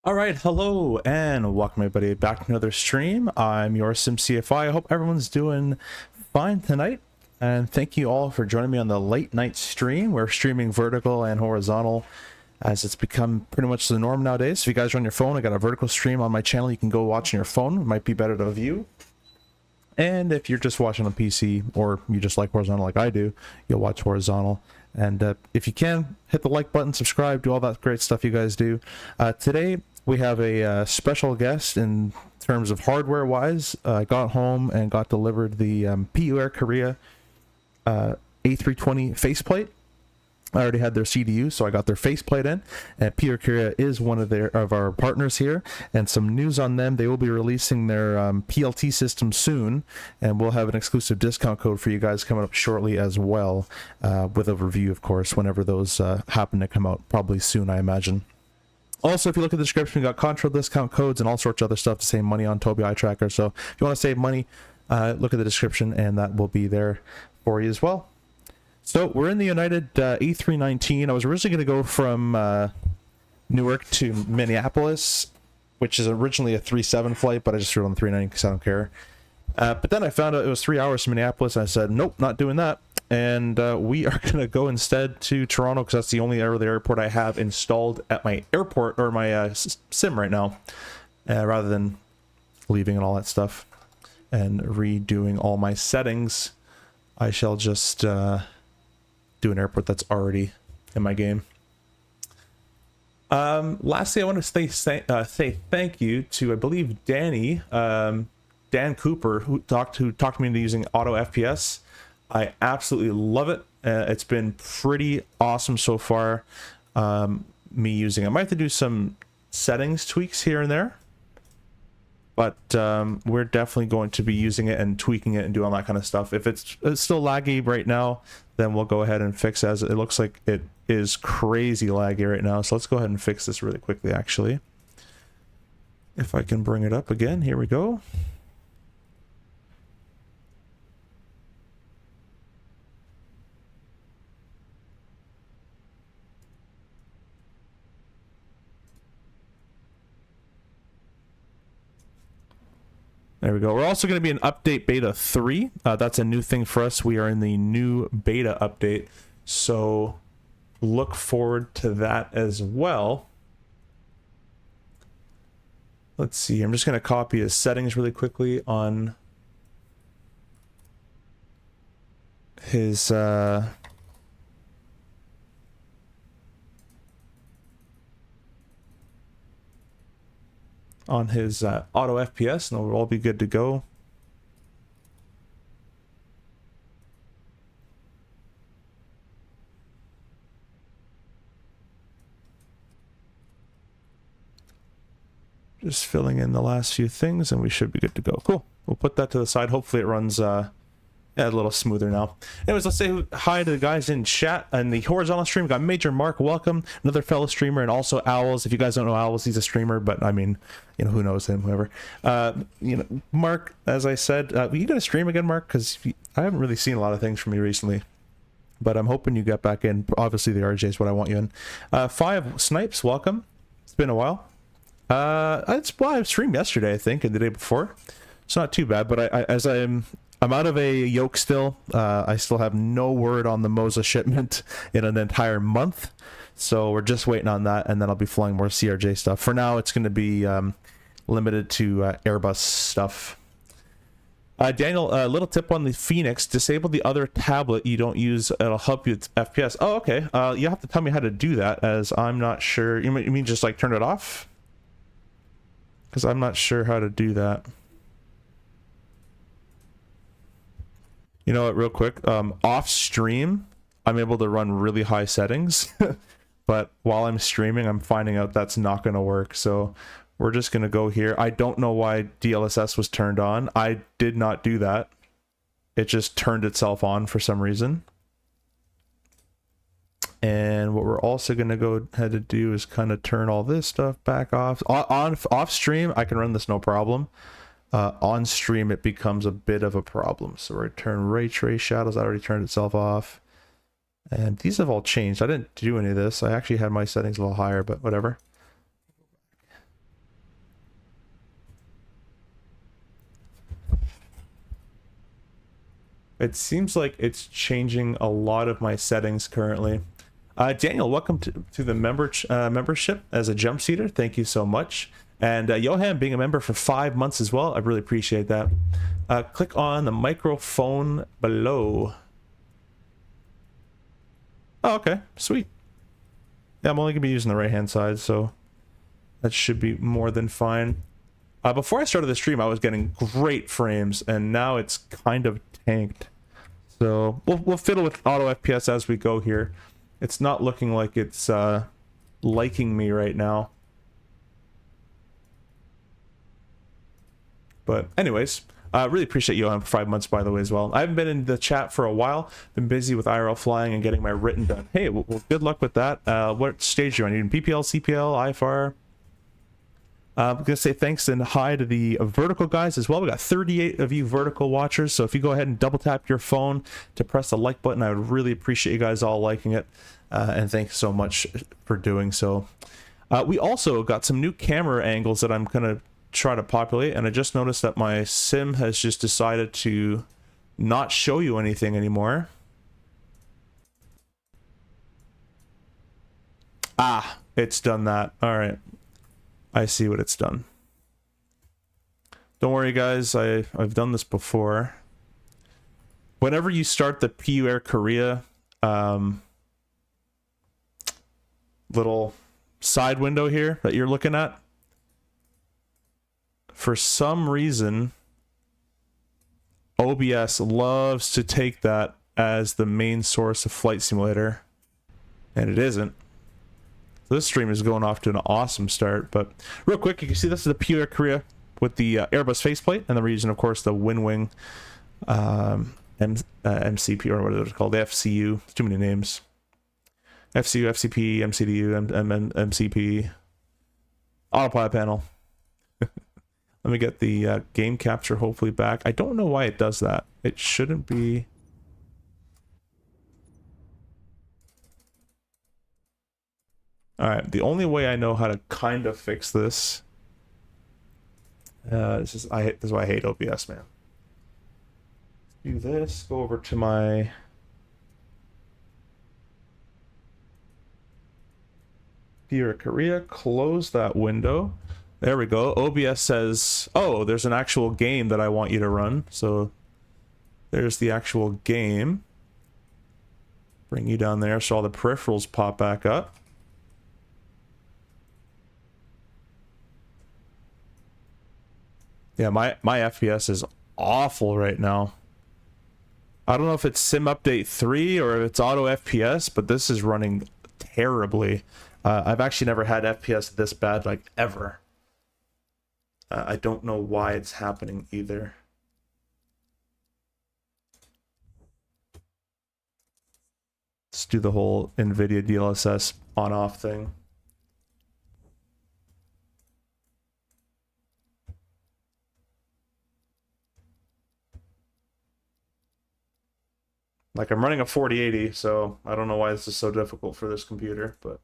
All right, hello and welcome everybody back to another stream. I'm your SimCFI. I hope everyone's doing fine tonight, and thank you all for joining me on the late night stream. We're streaming vertical and horizontal as it's become pretty much the norm nowadays. If you guys are on your phone, I got a vertical stream on my channel. You can go watch on your phone. It might be better to view. And if you're just watching on PC or you just like horizontal like I do, you'll watch horizontal. And if you can, hit the like button, subscribe, do all that great stuff you guys do. Today, we have a special guest in terms of hardware-wise. I got home and got delivered the PUR Korea A320 faceplate. I already had their CDU, so I got their faceplate in. And PUR Korea is one of our partners here. And some news on them: they will be releasing their PLT system soon, and we'll have an exclusive discount code for you guys coming up shortly as well, with a review, of course, whenever those happen to come out. Probably soon, I imagine. Also, if you look at the description, we got Contrail discount codes and all sorts of other stuff to save money on Tobii Eye Tracker. So if you want to save money, look at the description and that will be there for you as well. So we're in the United A319. I was originally going to go from Newark to Minneapolis, which is originally a 3-7 flight, but I just threw it on the 390 because I don't care. But then I found out it was 3 hours to Minneapolis, and I said, nope, not doing that. And we are going to go instead to Toronto because that's the only other airport I have installed at my airport or my sim right now, rather than leaving and all that stuff and redoing all my settings. I shall just do an airport that's already in my game. Lastly, I want to say thank you to, I believe, Dan Cooper, who talked me into using auto FPS. I absolutely love it. It's been pretty awesome so far. Me using it. I might have to do some settings tweaks here and there, but we're definitely going to be using it and tweaking it and doing all that kind of stuff. If it's still laggy right now, then we'll go ahead and fix it. As it looks like it is crazy laggy right now. So let's go ahead and fix this really quickly, actually. If I can bring it up again, here we go. There we go. We're also going to be in update beta 3. That's a new thing for us. We are in the new beta update. So look forward to that as well. Let's see. I'm just going to copy his settings really quickly on his... on his auto FPS, and it'll all be good to go. Just filling in the last few things and we should be good to go. Cool. We'll put that to the side. Hopefully it runs a little smoother now. Anyways, let's say hi to the guys in chat and the horizontal stream. We got Major Mark, welcome, another fellow streamer, and also Owls. If you guys don't know Owls, he's a streamer, but I mean, you know, who knows him, whoever. You know, Mark, as I said, are you gonna stream again, Mark? Because I haven't really seen a lot of things from you recently, but I'm hoping you get back in. Obviously, the RJ is what I want you in. 5 Snipes, welcome. It's been a while. I streamed yesterday, I think, and the day before. It's not too bad, but I'm out of a yoke still. I still have no word on the Moza shipment in an entire month. So we're just waiting on that, and then I'll be flying more CRJ stuff. For now, it's going to be limited to Airbus stuff. Daniel, a little tip on the Fenix. Disable the other tablet you don't use. It'll help you with FPS. Oh, okay. You have to tell me how to do that, as I'm not sure. You mean just like turn it off? Because I'm not sure how to do that. You know what, real quick, off stream, I'm able to run really high settings, but while I'm streaming, I'm finding out that's not going to work. So we're just going to go here. I don't know why DLSS was turned on. I did not do that. It just turned itself on for some reason. And what we're also going to go ahead to do is kind of turn all this stuff back off. Off stream, I can run this no problem. On stream, it becomes a bit of a problem. So we're going to turn ray trace shadows. That already turned itself off. And these have all changed. I didn't do any of this. I actually had my settings a little higher, but whatever. It seems like it's changing a lot of my settings currently. Daniel, welcome to the membership as a jump seater. Thank you so much. And Johan being a member for 5 months as well. I really appreciate that. Click on the microphone below. Oh, okay. Sweet. Yeah, I'm only going to be using the right-hand side, so that should be more than fine. Before I started the stream, I was getting great frames, and now it's kind of tanked. So we'll fiddle with auto FPS as we go here. It's not looking like it's liking me right now. But anyways, really appreciate you on 5 months, by the way, as well. I haven't been in the chat for a while. Been busy with IRL flying and getting my written done. Hey, well good luck with that. What stage are you on? You're in PPL, CPL, IFR? I'm going to say thanks and hi to the vertical guys as well. We got 38 of you vertical watchers. So if you go ahead and double tap your phone to press the like button, I would really appreciate you guys all liking it. And thanks so much for doing so. We also got some new camera angles that I'm going to try to populate. And I just noticed that my sim has just decided to not show you anything anymore. Ah, it's done that. All right. I see what it's done. Don't worry, guys. I've done this before. Whenever you start the PUR Korea little side window here that you're looking at, for some reason, OBS loves to take that as the main source of Flight Simulator, and it isn't. This stream is going off to an awesome start, but real quick, you can see this is the PUR Korea with the Airbus faceplate, and the reason, of course, the Winwing MCP, or what is it called, the FCU. Too many names. FCU, FCP, MCDU, MCP. Autopilot panel. Let me get the game capture hopefully back. I don't know why it does that. It shouldn't be... Alright, the only way I know how to kind of fix this... this is why I hate OBS, man. Do this, go over to my... PUR Korea, close that window. There we go. OBS says, oh, there's an actual game that I want you to run. So there's the actual game. Bring you down there so all the peripherals pop back up. Yeah, my FPS is awful right now. I don't know if it's Sim Update 3 or if it's Auto FPS, but this is running terribly. I've actually never had FPS this bad, like, ever. I don't know why it's happening either. Let's do the whole NVIDIA DLSS on-off thing. Like, I'm running a 4080, so I don't know why this is so difficult for this computer, but...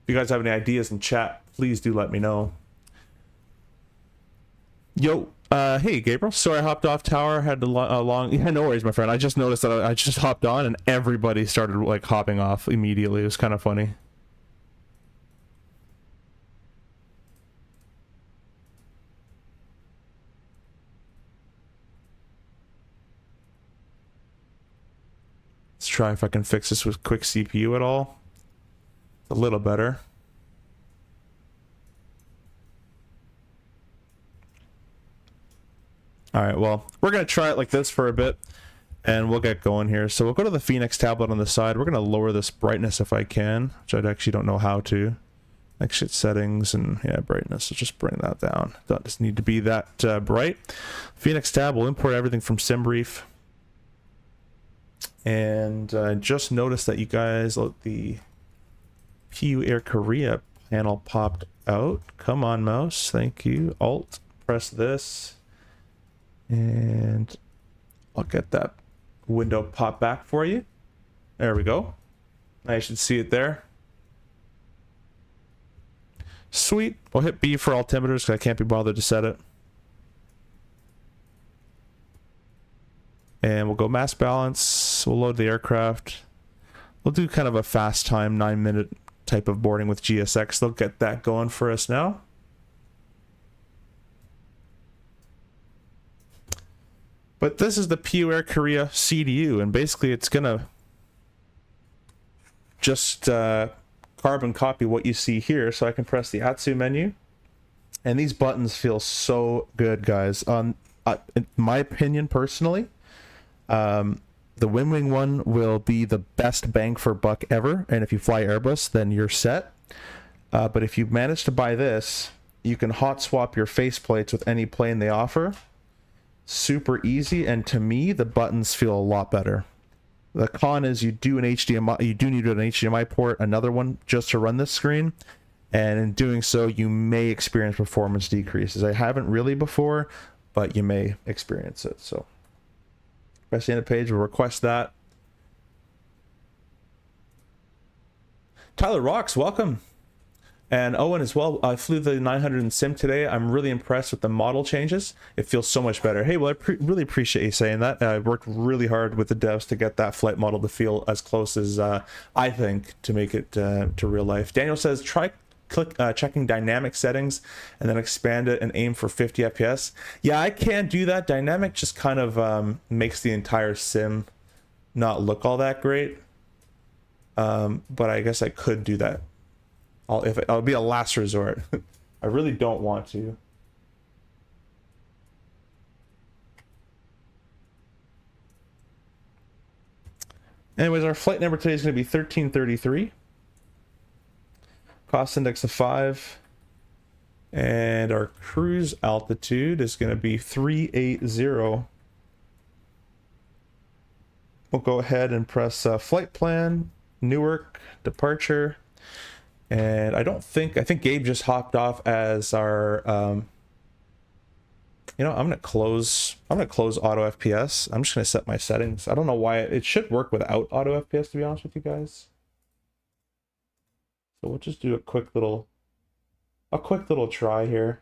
If you guys have any ideas in chat, please do let me know. Yo, hey Gabriel, sorry I hopped off tower, had a long... Yeah, no worries, my friend. I just noticed that I just hopped on and everybody started, like, hopping off immediately. It was kind of funny. Let's try if I can fix this with quick CPU at all. A little better. Alright, well, we're going to try it like this for a bit, and we'll get going here. So we'll go to the Fenix tablet on the side. We're going to lower this brightness if I can, which I actually don't know how to. Exit settings and, yeah, brightness. So just bring that down. Don't just need to be that bright. Fenix tab will import everything from SimBrief. And I just noticed that you guys, the PUR Korea panel popped out. Come on, mouse. Thank you. Alt. Press this. And I'll get that window pop back for you. There we go. Now you should see it there. Sweet. We'll hit B for altimeters because I can't be bothered to set it. And we'll go mass balance. We'll load the aircraft. We'll do kind of a fast time, 9-minute type of boarding with GSX. They'll get that going for us now. But this is the PU Air Korea CDU, and basically it's gonna just carbon copy what you see here. So I can press the ATSU menu, and these buttons feel so good, guys. In my opinion, personally, the Winwing one will be the best bang for buck ever, and if you fly Airbus, then you're set. But if you manage to buy this, you can hot swap your faceplates with any plane they offer. Super easy, and to me, the buttons feel a lot better. The con is you do need an HDMI port, another one, just to run this screen, and in doing so, you may experience performance decreases. I haven't really before, but you may experience it. So, press the end of the page, we'll request that. Tyler Rocks, welcome. And Owen as well. I flew the 900 in sim today. I'm really impressed with the model changes. It feels so much better. Hey, well, I really appreciate you saying that. I worked really hard with the devs to get that flight model to feel as close as I think to make it to real life. Daniel says, try checking dynamic settings and then expand it and aim for 50 FPS. Yeah, I can't do that. Dynamic just kind of makes the entire sim not look all that great. But I guess I could do that. I'll be a last resort. I really don't want to. Anyways, our flight number today is going to be 1333. Cost index of 5. And our cruise altitude is going to be 380. We'll go ahead and press flight plan, Newark, departure. And I think Gabe just hopped off as our, you know, I'm gonna close auto FPS. I'm just gonna set my settings. I don't know why it should work without auto FPS, to be honest with you guys. So we'll just do a quick little try here.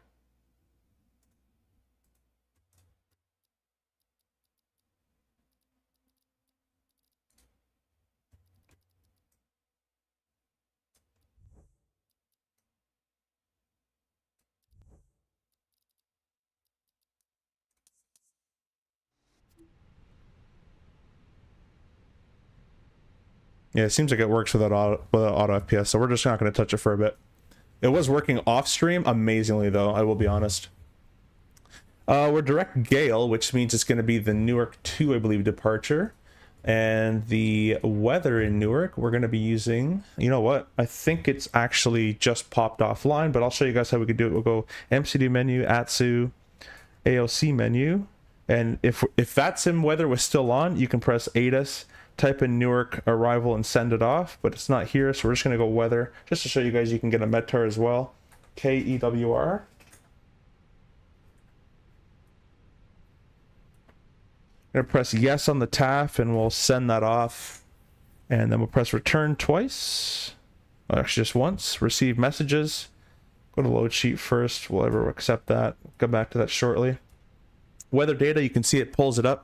Yeah, it seems like it works without auto FPS, so we're just not going to touch it for a bit. It was working off stream amazingly, though, I will be honest. We're direct Gale, which means it's going to be the Newark 2, I believe, departure. And the weather in Newark, we're going to be using, you know what? I think it's actually just popped offline, but I'll show you guys how we could do it. We'll go MCD menu, ATSU, AOC menu. And if that sim weather was still on, you can press ATIS, type in Newark arrival and send it off, but it's not here, so we're just going to go weather just to show you guys you can get a METAR as well. KEWR. I'm going to press yes on the TAF and we'll send that off, and then we'll press return twice, actually just once. Receive messages, go to load sheet first, we'll ever accept that, come back to that shortly. Weather data, you can see it pulls it up.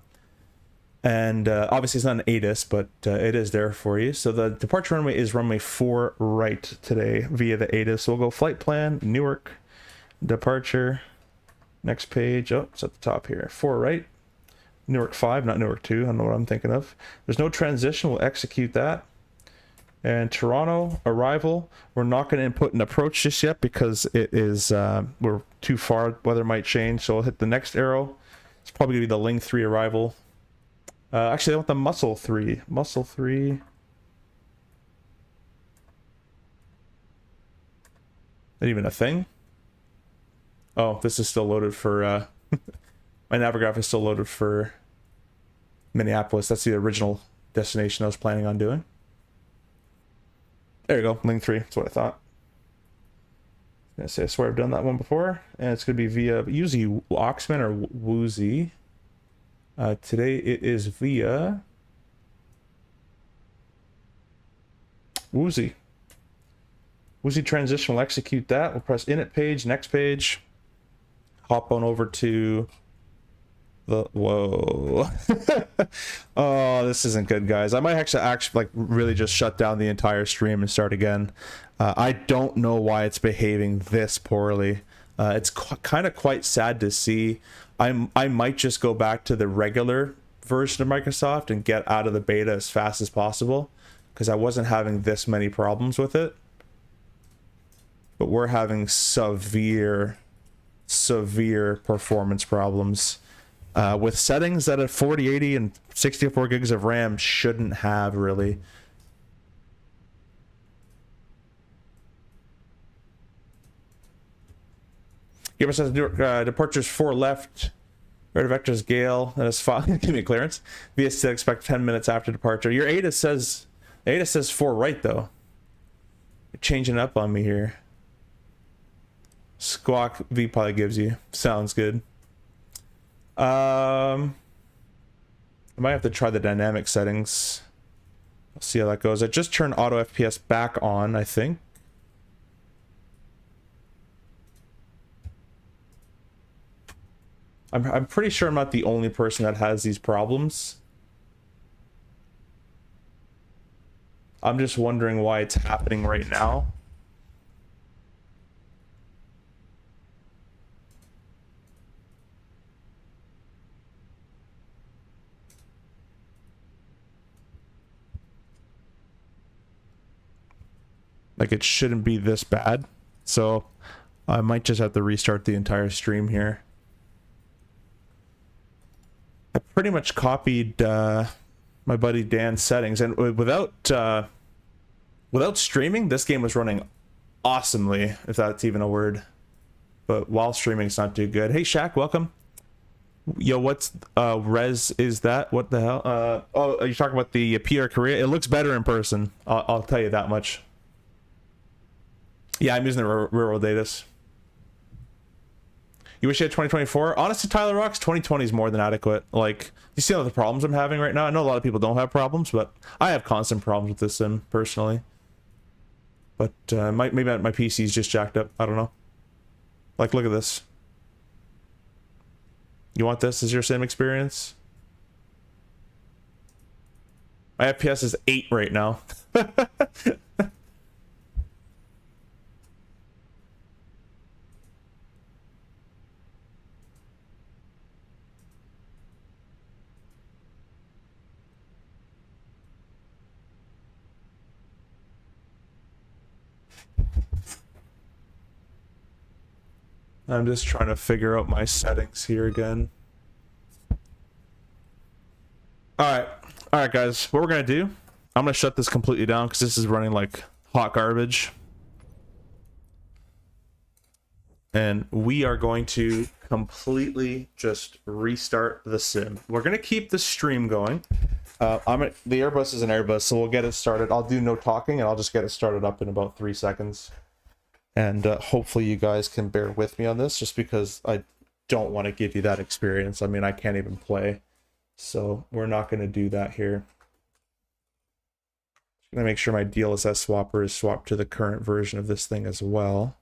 And obviously it's not an ATIS, but it is there for you. So the departure runway is runway 4 right today via the ATIS. So we'll go flight plan, Newark, departure, next page. Oh, it's at the top here. 4 right, Newark 5, not Newark 2. I don't know what I'm thinking of. There's no transition. We'll execute that. And Toronto, arrival. We're not going to input an approach just yet because it is, we're too far. Weather might change. So we'll hit the next arrow. It's probably going to be the Ling 3 arrival. Actually, I want the Muscle 3. Muscle 3. Not even a thing? Oh, this is still loaded for... my Navigraph is still loaded for Minneapolis. That's the original destination I was planning on doing. There you go. Ling 3. That's what I thought. I say I swear I've done that one before. And it's going to be via usually Oxman or Woozy. Today it is via Woozy. Woozy transition will execute that. We'll press init page, next page. Hop on over to the, whoa. Oh, this isn't good, guys. I might actually like really just shut down the entire stream and start again. I don't know why it's behaving this poorly. It's kind of quite sad to see. I might just go back to the regular version of Microsoft and get out of the beta as fast as possible, because I wasn't having this many problems with it. But we're having severe performance problems with settings that at 4080 and 64 gigs of RAM shouldn't have, really. Give us a departures 4 left. Red vectors Gale. That is fine. Give me clearance. VS expect 10 minutes after departure. Your ADA says 4 right though. You're changing up on me here. Squawk V probably gives you. Sounds good. I might have to try the dynamic settings. I'll see how that goes. I just turned auto FPS back on, I think. I'm pretty sure I'm not the only person that has these problems. I'm just wondering why it's happening right now. Like, it shouldn't be this bad. So I might just have to restart the entire stream here. I pretty much copied my buddy Dan's settings, and without streaming, this game was running awesomely, if that's even a word. But while streaming, it's not too good. Hey Shaq, welcome. Yo, what's res is that? What the hell? Oh, are you talking about the PR Korea? It looks better in person. I'll tell you that much. Yeah, I'm using the real datas. You wish you had 2024? Honestly, Tyler Rocks, 2020 is more than adequate. Like, you see all the problems I'm having right now? I know a lot of people don't have problems, but I have constant problems with this sim, personally. But maybe my PC is just jacked up. I don't know. Like, look at this. You want this as your sim experience? My FPS is 8 right now. I'm just trying to figure out my settings here again. All right, guys. What we're gonna do? I'm gonna shut this completely down because this is running like hot garbage, and we are going to completely just restart the sim. We're gonna keep the stream going. The Airbus is an Airbus, so we'll get it started. I'll do no talking, and I'll just get it started up in about 3 seconds. And hopefully you guys can bear with me on this, just because I don't want to give you that experience. I mean, I can't even play. So we're not going to do that here. I'm going to make sure my DLSS swapper is swapped to the current version of this thing as well.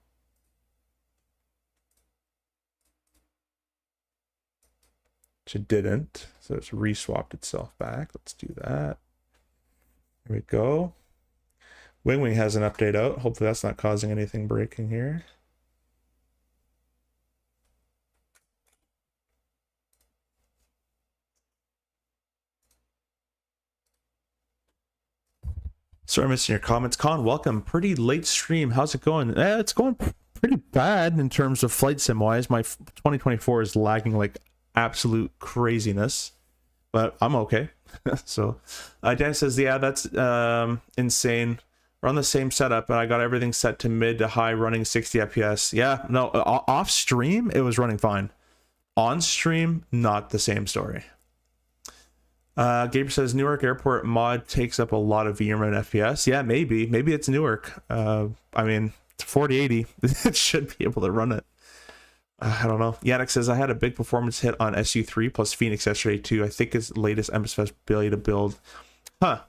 Which it didn't. So it's re-swapped itself back. Let's do that. There we go. Winwing has an update out. Hopefully that's not causing anything breaking here. Sorry, I'm missing your comments. Con, welcome. Pretty late stream. How's it going? It's going pretty bad in terms of flight sim wise. My 2024 is lagging like absolute craziness, but I'm okay. So Dan says, yeah, that's insane. We're on the same setup, and I got everything set to mid to high, running 60 FPS. Yeah, no, off stream, it was running fine. On stream, not the same story. Gabriel says, Newark Airport mod takes up a lot of VRAM and FPS. Yeah, maybe. Maybe it's Newark. I mean, it's 4080. It should be able to run it. I don't know. Yannick says, I had a big performance hit on SU3 plus Phoenix yesterday, too. I think it's latest MSFS ability to build. Huh.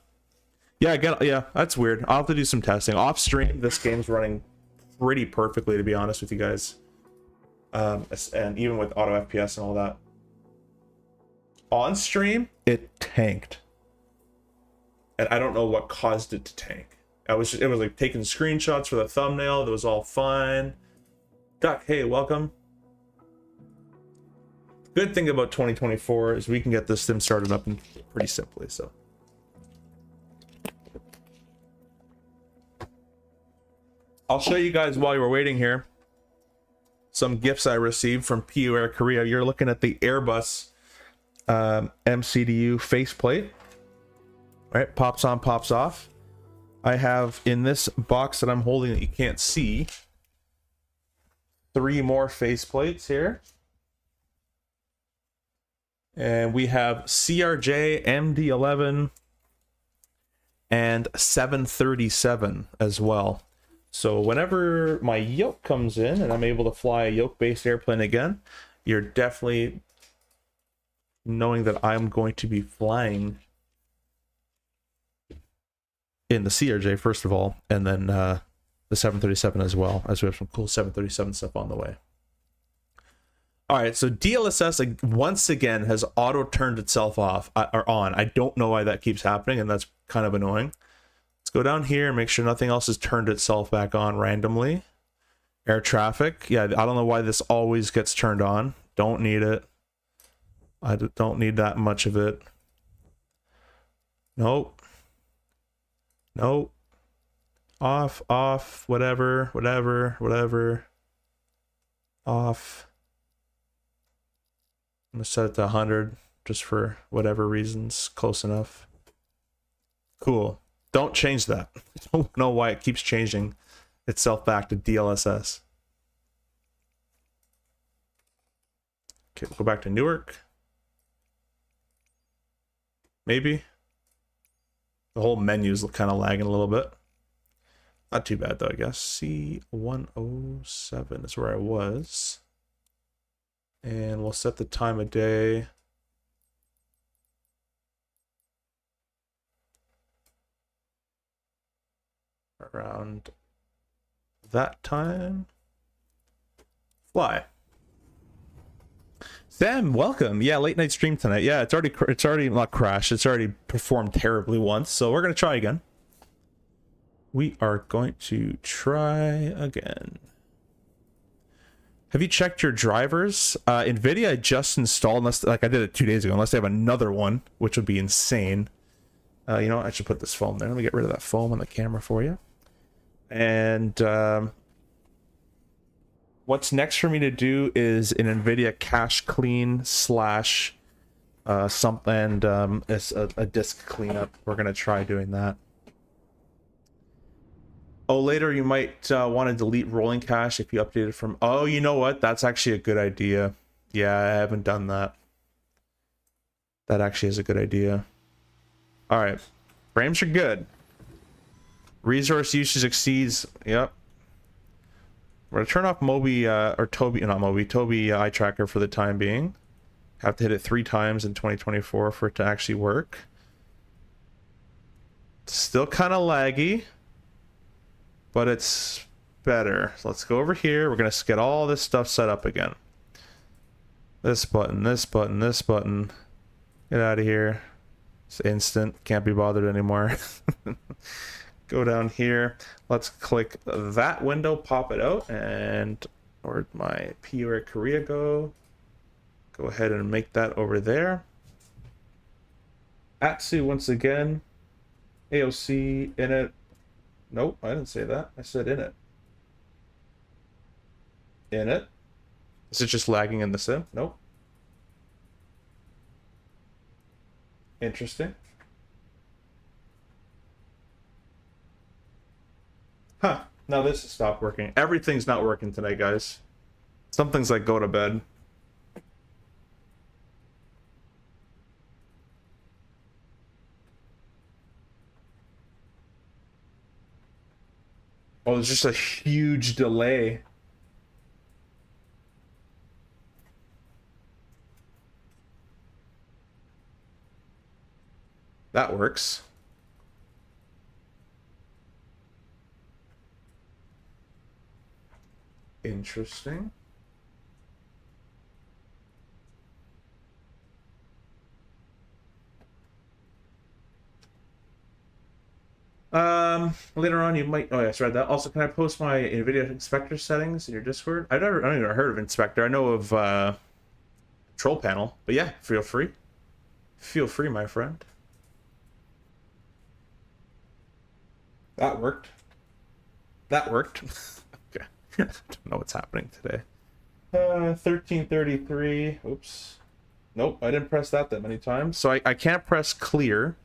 Yeah, again, yeah, that's weird. I'll have to do some testing. Off stream, this game's running pretty perfectly, to be honest with you guys. And even with auto FPS and all that. On stream, it tanked. And I don't know what caused it to tank. It was like taking screenshots for the thumbnail. That was all fine. Duck, hey, welcome. Good thing about 2024 is we can get this sim started up pretty simply, so. I'll show you guys while you were waiting here some gifts I received from PUR Korea. You're looking at the Airbus MCDU faceplate. All right, pops on, pops off. I have in this box that I'm holding that you can't see 3 more faceplates here. And we have CRJ, MD-11, and 737 as well. So whenever my yoke comes in and I'm able to fly a yoke-based airplane again, you're definitely knowing that I'm going to be flying in the CRJ first of all, and then the 737 as well, as we have some cool 737 stuff on the way. All right, so DLSS once again has auto turned itself off or on. I don't know why that keeps happening, and that's kind of annoying. Let's go down here and make sure nothing else has turned itself back on randomly. Air traffic. Yeah, I don't know why this always gets turned on. Don't need it. I don't need that much of it. Nope. Nope. Off, off, whatever, whatever, whatever. Off. I'm going to set it to 100 just for whatever reasons. Close enough. Cool. Don't change that. I don't know why it keeps changing itself back to DLSS. Okay, we'll go back to Newark. Maybe. The whole menu's kind of lagging a little bit. Not too bad though, I guess. C107 is where I was. And we'll set the time of day. Around that time. Fly. Sam, welcome. Yeah, late night stream tonight. Yeah, it's already not crashed. It's already performed terribly once, so we're gonna try again. We are going to try again. Have you checked your drivers? NVIDIA I just installed, unless like I did it 2 days ago, unless they have another one, which would be insane. You know what? I should put this foam there. Let me get rid of that foam on the camera for you. And what's next for me to do is an NVIDIA cache clean slash something and a disk cleanup. We're gonna try doing that. Oh, later you might want to delete rolling cache if you update it from. Oh, you know what? That's actually a good idea. Yeah, I haven't done that. That actually is a good idea. All right, frames are good. Resource usage exceeds. Yep. We're gonna turn off Mobi or Toby, not Mobi, Toby eye tracker for the time being. Have to hit it 3 times in 2024 for it to actually work. Still kind of laggy, but it's better. So let's go over here. We're gonna get all this stuff set up again. This button, this button, this button. Get out of here. It's instant. Can't be bothered anymore. Go down here. Let's click that window, pop it out, and where'd my PUR Korea go? Go ahead and make that over there. Atsu once again. AOC in it. Nope, I didn't say that. I said in it. In it. Is it just lagging in the sim? Nope. Interesting. Huh. Now this has stopped working. Everything's not working tonight, guys. Something's like go to bed. Oh, there's just a huge delay. That works. Interesting. Later on you might. Oh yes, read that. Also, can I post my NVIDIA Inspector settings in your Discord? I don't even heard of Inspector. I know of Control Panel, but yeah, feel free. Feel free, my friend. That worked. That worked. Okay. I don't know what's happening today. 1333. Oops. Nope, I didn't press that many times. So I can't press clear.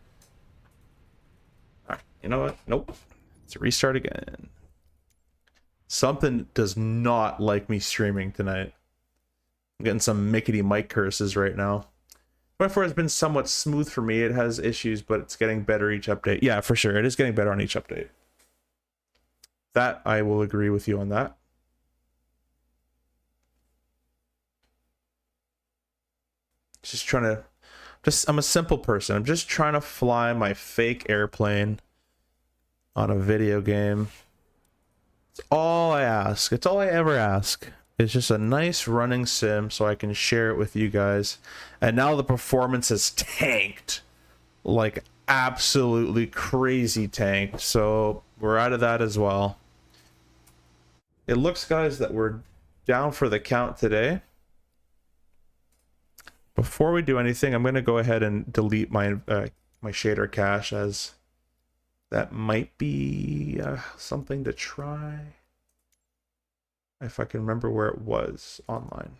All right, you know what? Nope. Let's restart again. Something does not like me streaming tonight. I'm getting some Mickety Mike curses right now. 24 has been somewhat smooth for me. It has issues, but it's getting better each update. Yeah, for sure. It is getting better on each update. That, I will agree with you on that. Just trying to... I'm a simple person. I'm just trying to fly my fake airplane on a video game. It's all I ask. It's all I ever ask. It's just a nice running sim so I can share it with you guys. And now the performance has tanked. Like, absolutely crazy tanked. So we're out of that as well. It looks, guys, that we're down for the count today. Before we do anything, I'm going to go ahead and delete my my shader cache, as that might be something to try. If I can remember where it was online.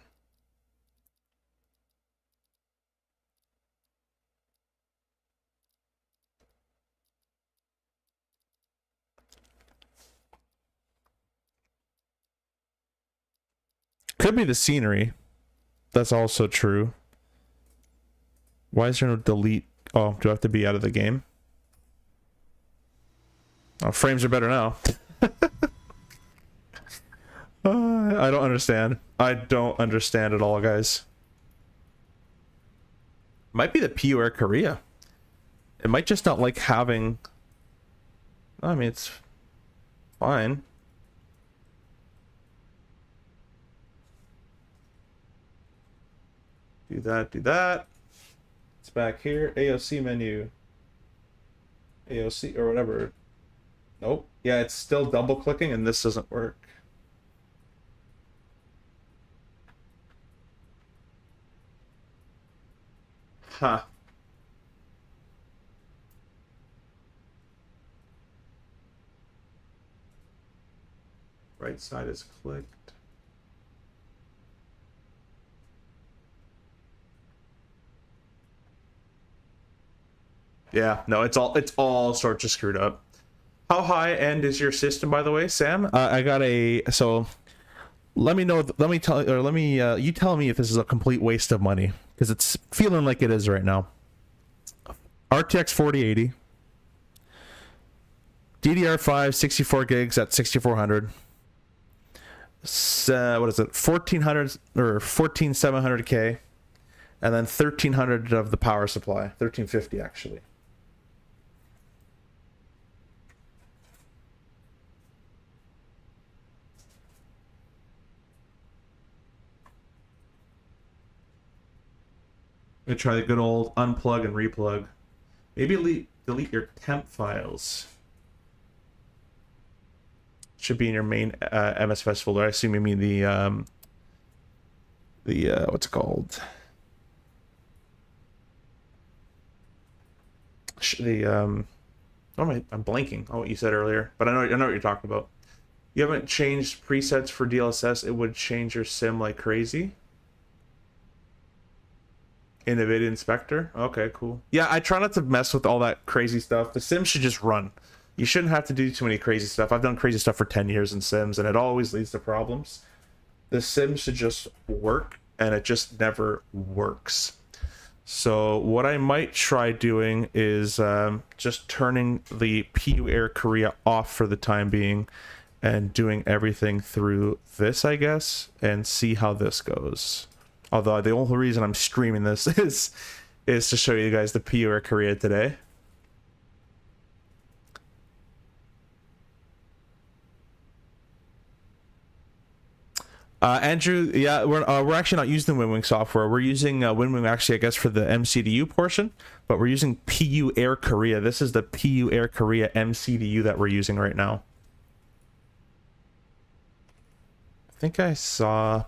Could be the scenery. That's also true. Why is there no delete? Oh, do I have to be out of the game? Oh, frames are better now. I don't understand. I don't understand at all, guys. Might be the PUR Korea. It might just not like having... I mean, it's fine. Do that, do that. It's back here. AOC menu. AOC or whatever. Nope. Yeah, it's still double clicking and this doesn't work. Huh. Right side is clicked. Yeah, no, it's all sorts of screwed up. How high end is your system, by the way, Sam? I got a, so let me know, you tell me if this is a complete waste of money, because it's feeling like it is right now. RTX 4080, DDR5 64 gigs at 6400. What is it? 1400 or 14700K, and then 1300 of the power supply, 1350 actually. I'm gonna try the good old unplug and replug. Maybe delete your temp files. Should be in your main MSFS folder. I assume you mean the what's it called? Oh I'm blanking on what you said earlier, but I know what you're talking about. You haven't changed presets for DLSS. It would change your sim like crazy. NVIDIA Inspector. Okay, cool. Yeah, I try not to mess with all that crazy stuff. The sim should just run. You shouldn't have to do too many crazy stuff. I've done crazy stuff for 10 years in Sims, and it always leads to problems. The Sim should just work, and it just never works. So what I might try doing is just turning the PUR Korea off for the time being, and doing everything through this, I guess, and see how this goes. Although the only reason I'm streaming this is to show you guys the PUR Korea today. Andrew, yeah, we're actually not using the Winwing software. We're using Winwing actually, I guess, for the MCDU portion, but we're using PU Air Korea. This is the PU Air Korea MCDU that we're using right now. I think I saw...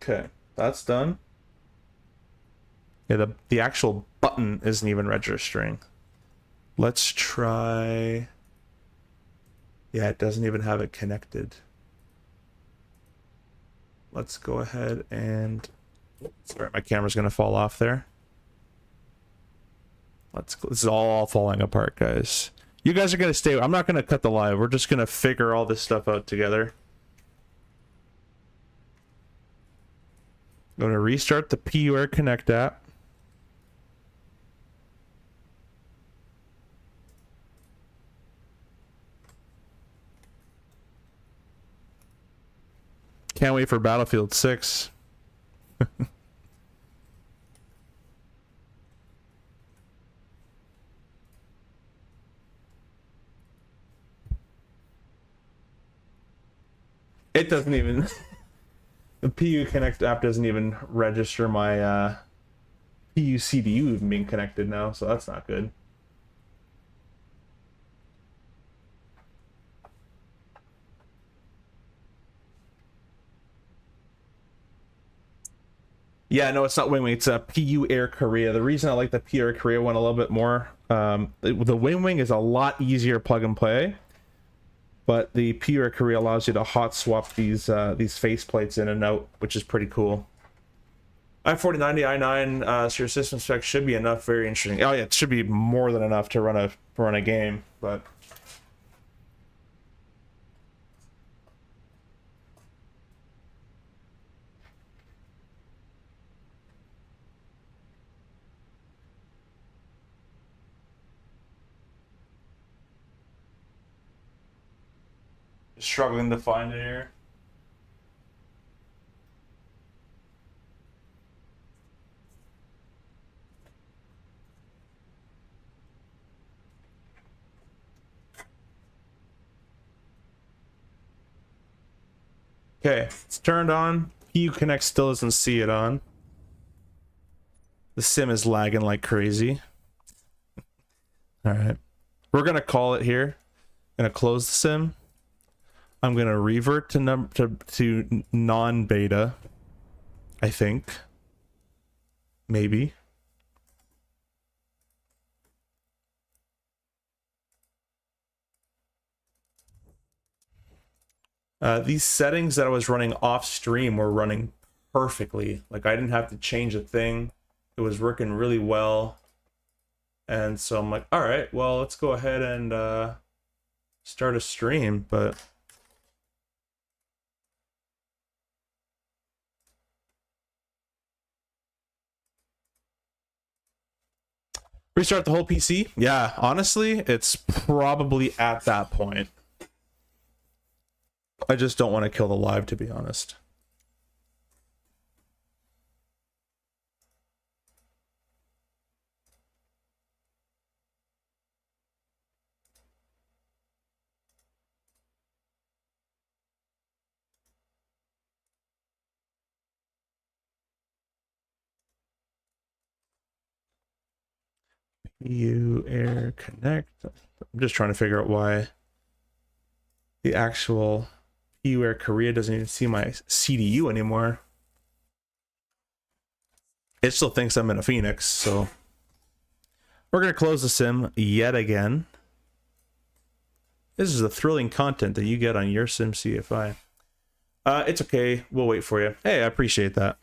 Okay, that's done. Yeah, the actual button isn't even registering. Let's try... Yeah, it doesn't even have it connected. Let's go ahead and... Sorry, my camera's gonna fall off there. This is all falling apart, guys. You guys are gonna stay... I'm not gonna cut the live. We're just gonna figure all this stuff out together. I'm gonna restart the PUR Connect app. Can't wait for Battlefield 6. It doesn't even... The PU Connect app doesn't even register my PU CDU even being connected now, so that's not good. Yeah, no, it's not Winwing. It's a PU Air Korea. The reason I like the PU Air Korea one a little bit more, the Winwing is a lot easier plug and play, but the PU Air Korea allows you to hot swap these face plates in and out, which is pretty cool. i4090, i9, so your system specs should be enough. Very interesting. Oh yeah, it should be more than enough to run a game, but. Struggling to find it here. Okay, it's turned on. PU Connect still doesn't see it on. The sim is lagging like crazy. All right, we're gonna call it here. Gonna close the sim. I'm gonna revert to non-beta. I think. Maybe. These settings that I was running off stream were running perfectly. Like I didn't have to change a thing. It was working really well. And so I'm like, all right, well, let's go ahead and start a stream, but restart the whole PC? Yeah, honestly, it's probably at that point. I just don't want to kill the live, to be honest. EWR Connect. I'm just trying to figure out why the actual EWR Korea doesn't even see my CDU anymore. It still thinks I'm in a Phoenix, so we're gonna close the sim yet again. This is the thrilling content that you get on your sim CFI. It's okay. We'll wait for you. Hey, I appreciate that.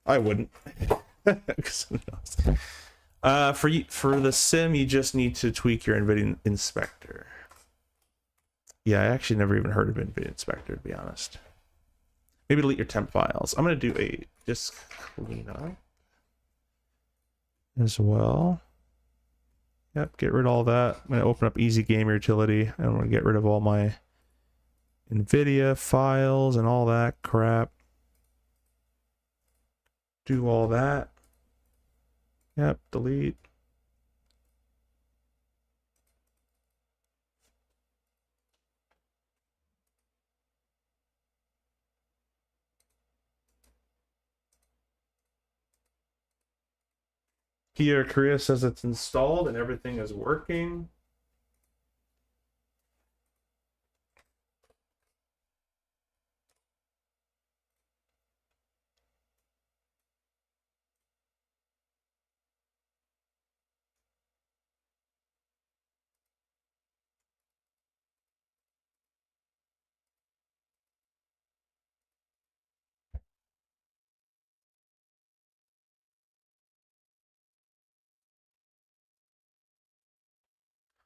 I wouldn't. For the sim, you just need to tweak your NVIDIA Inspector. Yeah, I actually never even heard of NVIDIA Inspector, to be honest. Maybe delete your temp files. I'm going to do a disk cleanup as well. Yep, get rid of all that. I'm going to open up Easy Gamer Utility, and I'm going to get rid of all my NVIDIA files and all that crap. do all that. Yep, delete. Kia Korea says it's installed and everything is working.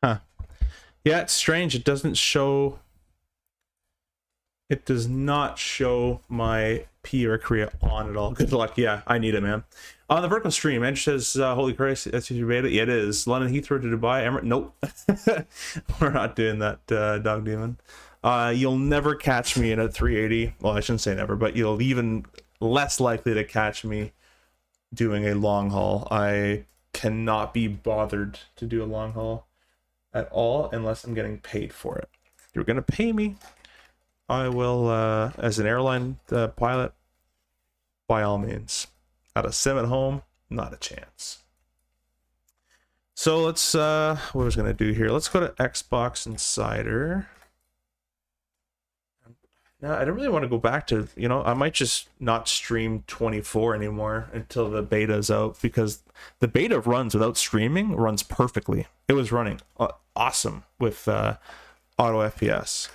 Huh. Yeah, it's strange. It doesn't show. It does not show my P or Korea on at all. Good luck. Yeah, I need it, man. On the vertical stream, Andrew says, "Holy Christ, that's your beta." Yeah, it is. London Heathrow to Dubai. Emirates. Nope, we're not doing that, Dog Demon. You'll never catch me in a 380. Well, I shouldn't say never, but you'll even less likely to catch me doing a long haul. I cannot be bothered to do a long haul at all unless I'm getting paid for it. If you're gonna pay me, I will, as an airline pilot, by all means. At a sim at home, not a chance. So let's, what was gonna do here? Let's go to Xbox Insider. Now, I don't really want to go back to, you know, I might just not stream 24 anymore until the beta is out, because the beta runs without streaming, runs perfectly. It was running awesome with auto FPS.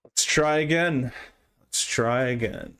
Let's try again. Let's try again.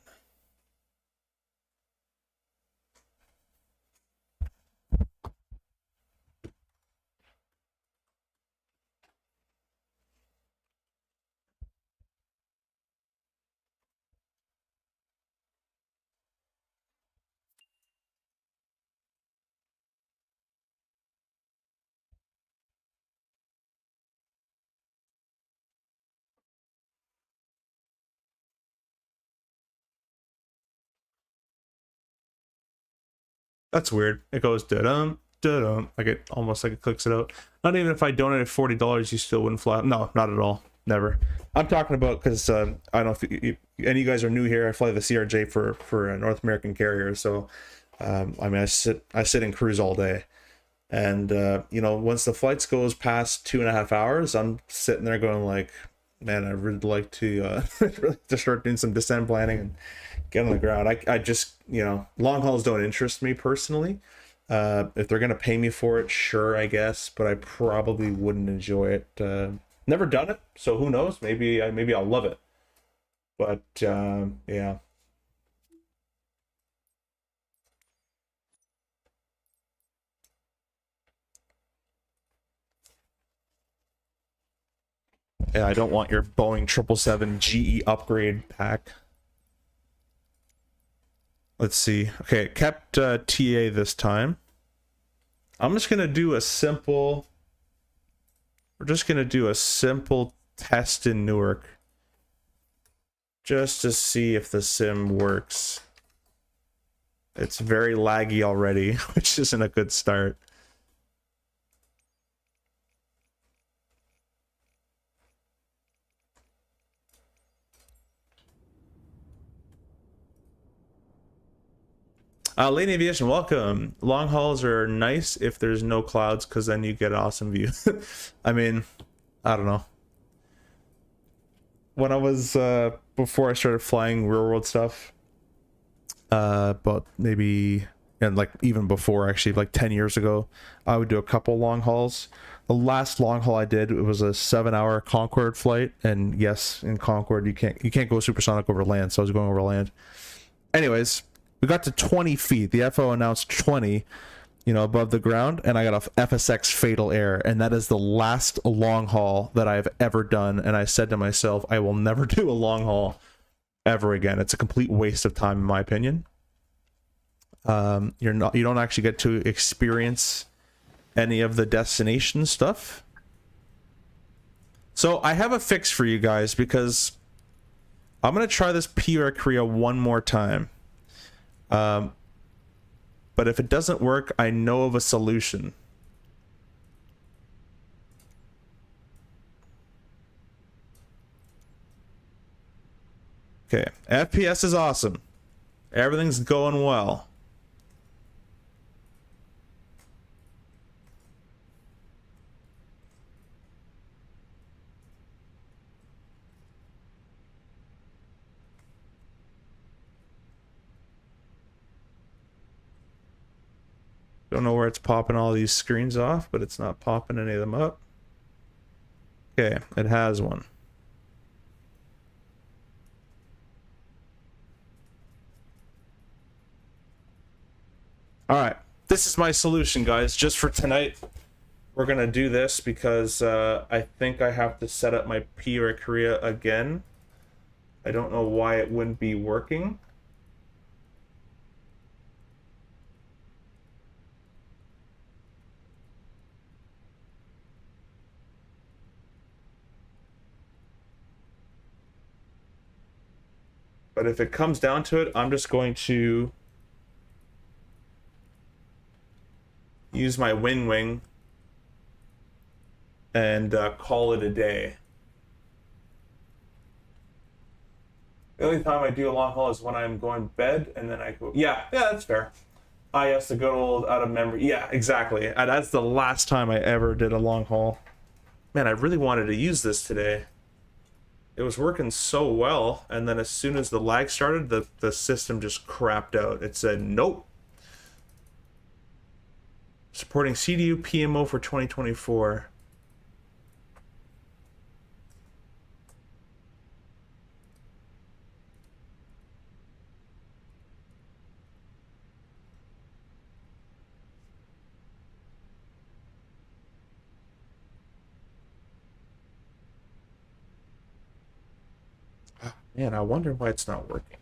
That's weird. It goes da-dum, da-dum. Like it almost like it clicks it out. Not even if I donated $40, you still wouldn't fly. No, not at all. Never. I'm talking about, because I don't know if any of you guys are new here. I fly the CRJ for a North American carrier, so I mean, I sit and cruise all day, and you know, once the flights goes past 2.5 hours, I'm sitting there going like, man, I really like to really to start doing some descent planning and get on the ground. I just, you know, long hauls don't interest me personally. If they're gonna pay me for it, sure, I guess, but I probably wouldn't enjoy it. Never done it, so who knows? Maybe I'll love it. But yeah. Yeah, I don't want your Boeing 777 GE upgrade pack. Let's see. Okay, it kept TA this time. I'm just gonna do a simple. We're just gonna do a simple test in Newark, just to see if the sim works. It's very laggy already, which isn't a good start. Lady Aviation, welcome. Long hauls are nice if there's no clouds, because then you get awesome view. I mean, I don't know. When I was, before I started flying real world stuff, but maybe, and like even before actually, like 10 years ago, I would do a couple long hauls. The last long haul I did, it was a 7-hour Concorde flight, and yes, in Concorde you can't go supersonic over land, so I was going over land. Anyways, we got to 20 feet. The FO announced 20, you know, above the ground, and I got a FSX fatal error, and that is the last long haul that I've ever done. And I said to myself, I will never do a long haul ever again. It's a complete waste of time, in my opinion. You don't actually get to experience any of the destination stuff. So I have a fix for you guys, because I'm gonna try this PR Korea one more time. But if it doesn't work, I know of a solution. Okay, FPS is awesome. Everything's going well. Don't know where it's popping all these screens off, but it's not popping any of them up. Okay, it has one. Alright, this is my solution, guys. Just for tonight, we're gonna do this because I think I have to set up my PR Korea again. I don't know why it wouldn't be working. But if it comes down to it, I'm just going to use my Winwing and call it a day. The only time I do a long haul is when I'm going to bed, and then I go, yeah, that's fair. Yes, the good old out of memory. Yeah, exactly. That's the last time I ever did a long haul. Man, I really wanted to use this today. It was working so well, and then as soon as the lag started, the system just crapped out. It said, nope. Supporting CDU PMO for 2024. Man, I wonder why it's not working.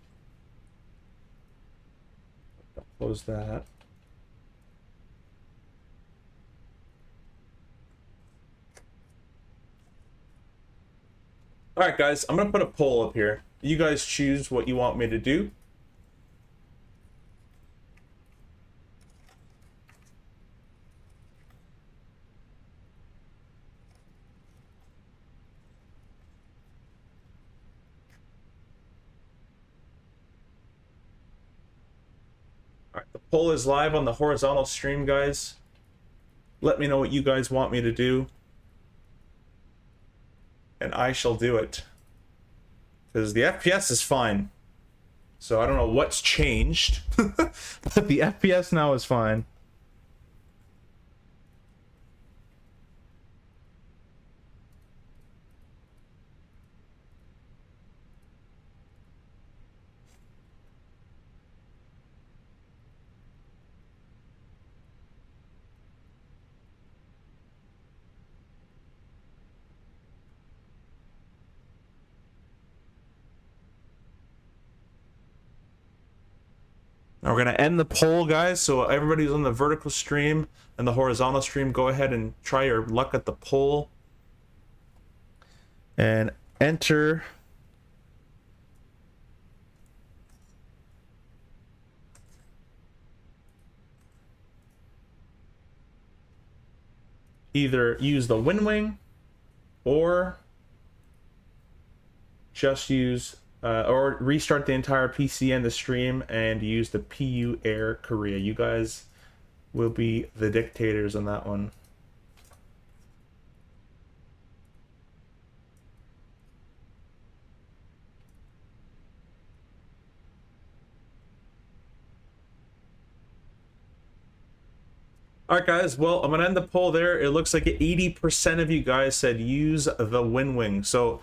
Close that. Alright guys, I'm gonna put a poll up here. You guys choose what you want me to do. Alright, the poll is live on the horizontal stream, guys. Let me know what you guys want me to do, and I shall do it. Because the FPS is fine. So I don't know what's changed, but the FPS now is fine. Now we're going to end the poll, guys, so everybody who's on the vertical stream and the horizontal stream, go ahead and try your luck at the poll. And enter either use the Winwing or just use or restart the entire PC and the stream and use the PR Korea. You guys will be the dictators on that one. Alright guys, well, I'm gonna end the poll there. It looks like 80% of you guys said use the Winwing. So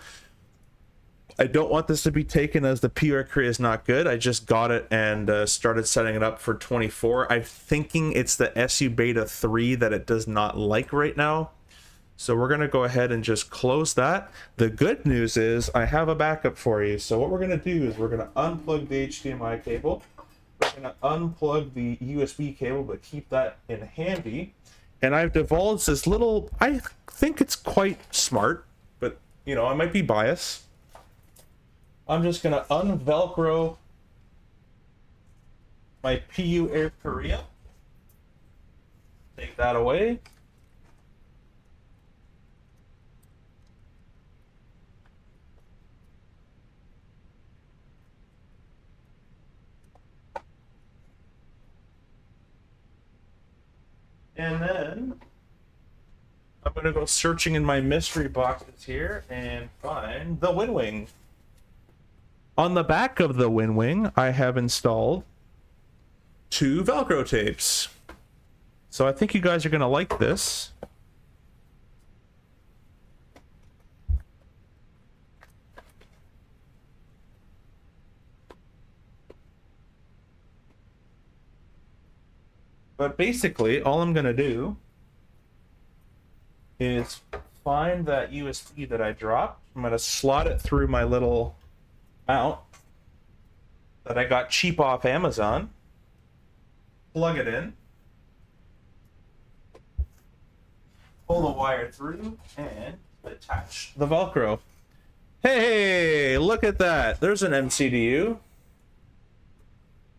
I don't want this to be taken as the PUR Korea is not good. I just got it and started setting it up for 24. I'm thinking it's the SU Beta 3 that it does not like right now. So we're going to go ahead and just close that. The good news is I have a backup for you. So what we're going to do is we're going to unplug the HDMI cable. We're going to unplug the USB cable, but keep that in handy. And I've divulged this little, I think it's quite smart, but you know, I might be biased. I'm just going to unvelcro my PUR Korea. Take that away. And then I'm going to go searching in my mystery boxes here and find the Winwing. On the back of the Winwing, I have installed 2 Velcro tapes. So I think you guys are going to like this. But basically, all I'm going to do is find that USB that I dropped. I'm going to slot it through my little mount that I got cheap off Amazon. Plug it in. Pull the wire through and attach the Velcro. Hey, look at that. There's an MCDU.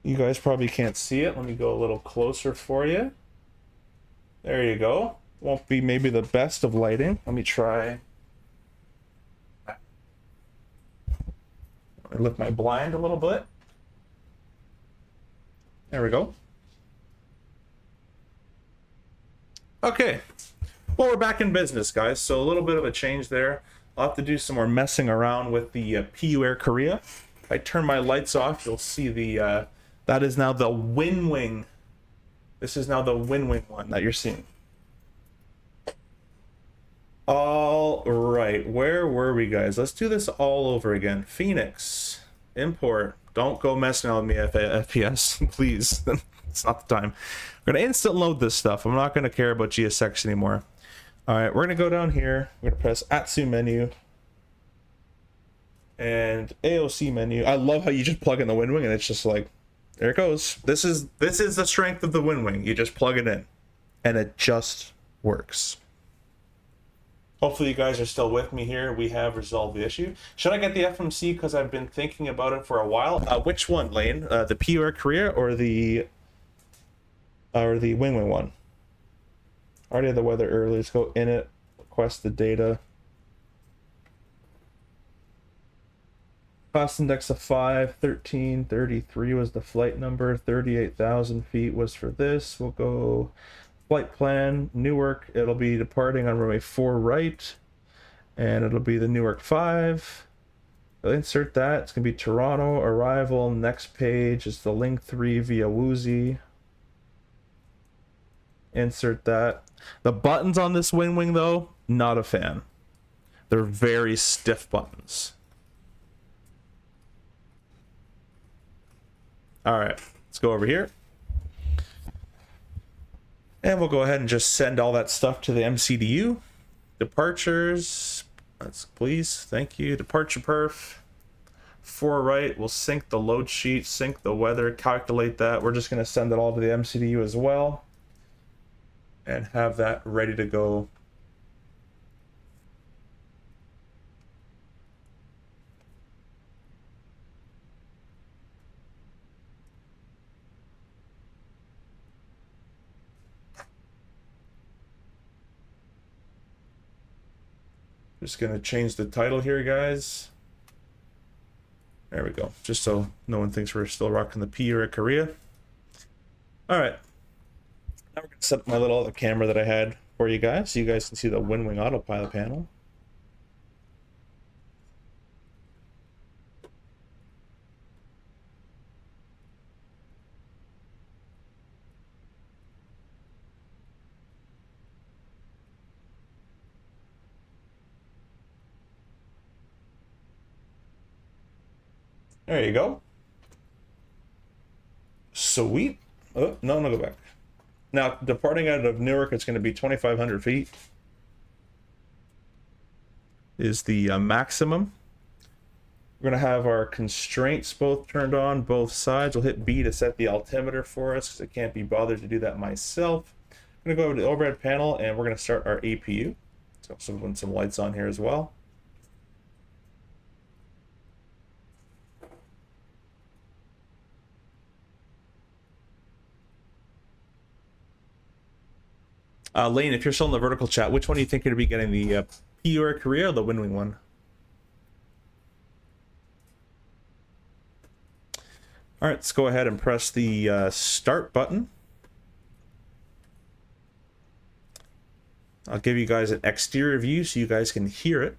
You guys probably can't see it. Let me go a little closer for you. There you go. Won't be maybe the best of lighting. Let me try. I lift my blind a little bit. There we go. Okay. Well, we're back in business, guys. So a little bit of a change there. I'll have to do some more messing around with the PUR Korea. If I turn my lights off, you'll see the... that is now the Winwing. This is now the Winwing one that you're seeing. All right, where were we, guys? Let's do this all over again. Fenix, import. Don't go messing with me, FPS, please. It's not the time. We're gonna instant load this stuff. I'm not gonna care about GSX anymore. All right, we're gonna go down here. We're gonna press Atsu menu and AOC menu. I love how you just plug in the Winwing and it's just like, there it goes. This is the strength of the Winwing. You just plug it in, and it just works. Hopefully you guys are still with me here. We have resolved the issue. Should I get the FMC because I've been thinking about it for a while? Which one, Lane? The PUR Korea or the Winwing one? Already had the weather early. Let's go in it. Request the data. Cost index of 5, 13, 33 was the flight number, 38,000 feet was for this. We'll go flight plan, Newark. It'll be departing on runway 4 right, and it'll be the Newark 5. I'll insert that. It's going to be Toronto, arrival. Next page is the Link 3 via Woozy. Insert that. The buttons on this Winwing, though, not a fan. They're very stiff buttons. All right, let's go over here. And we'll go ahead and just send all that stuff to the MCDU. Departures, let's please, thank you. Departure perf, 4 right, we'll sync the load sheet, sync the weather, calculate that. We're just gonna send it all to the MCDU as well. And have that ready to go. Just gonna change the title here, guys. There we go. Just so no one thinks we're still rocking the PUR Korea. All right. Now we're gonna set up my little other camera that I had for you guys, so you guys can see the Winwing autopilot panel. There you go. Sweet. Oh, no, go back. Now, departing out of Newark, it's going to be 2,500 feet. Is the maximum. We're going to have our constraints both turned on, both sides. We'll hit B to set the altimeter for us because I can't be bothered to do that myself. I'm going to go over to the overhead panel and we're going to start our APU. So some lights on here as well. Lane, if you're still in the vertical chat, which one do you think you're going to be getting, the PUR Korea or the Winwing one? All right, let's go ahead and press the start button. I'll give you guys an exterior view so you guys can hear it.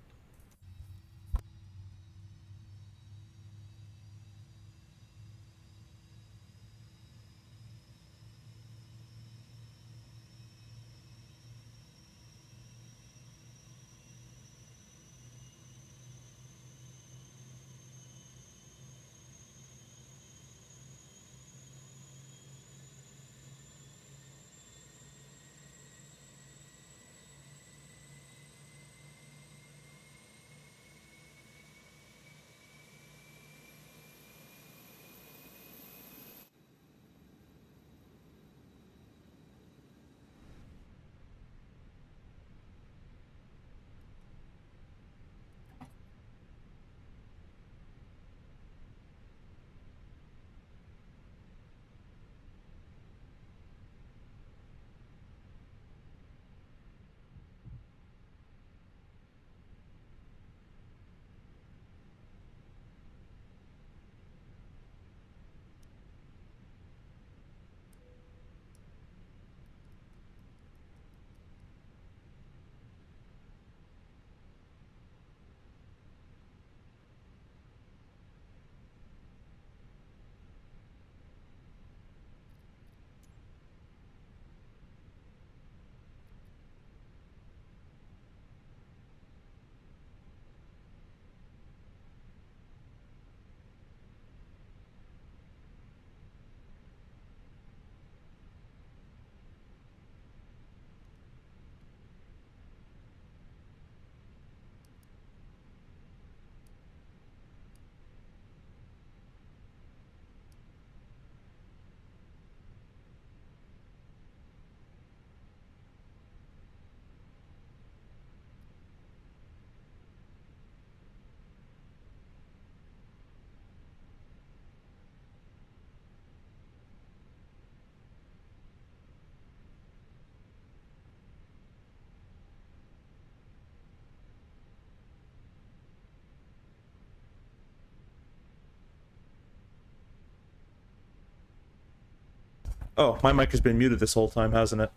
Oh, my mic has been muted this whole time, hasn't it?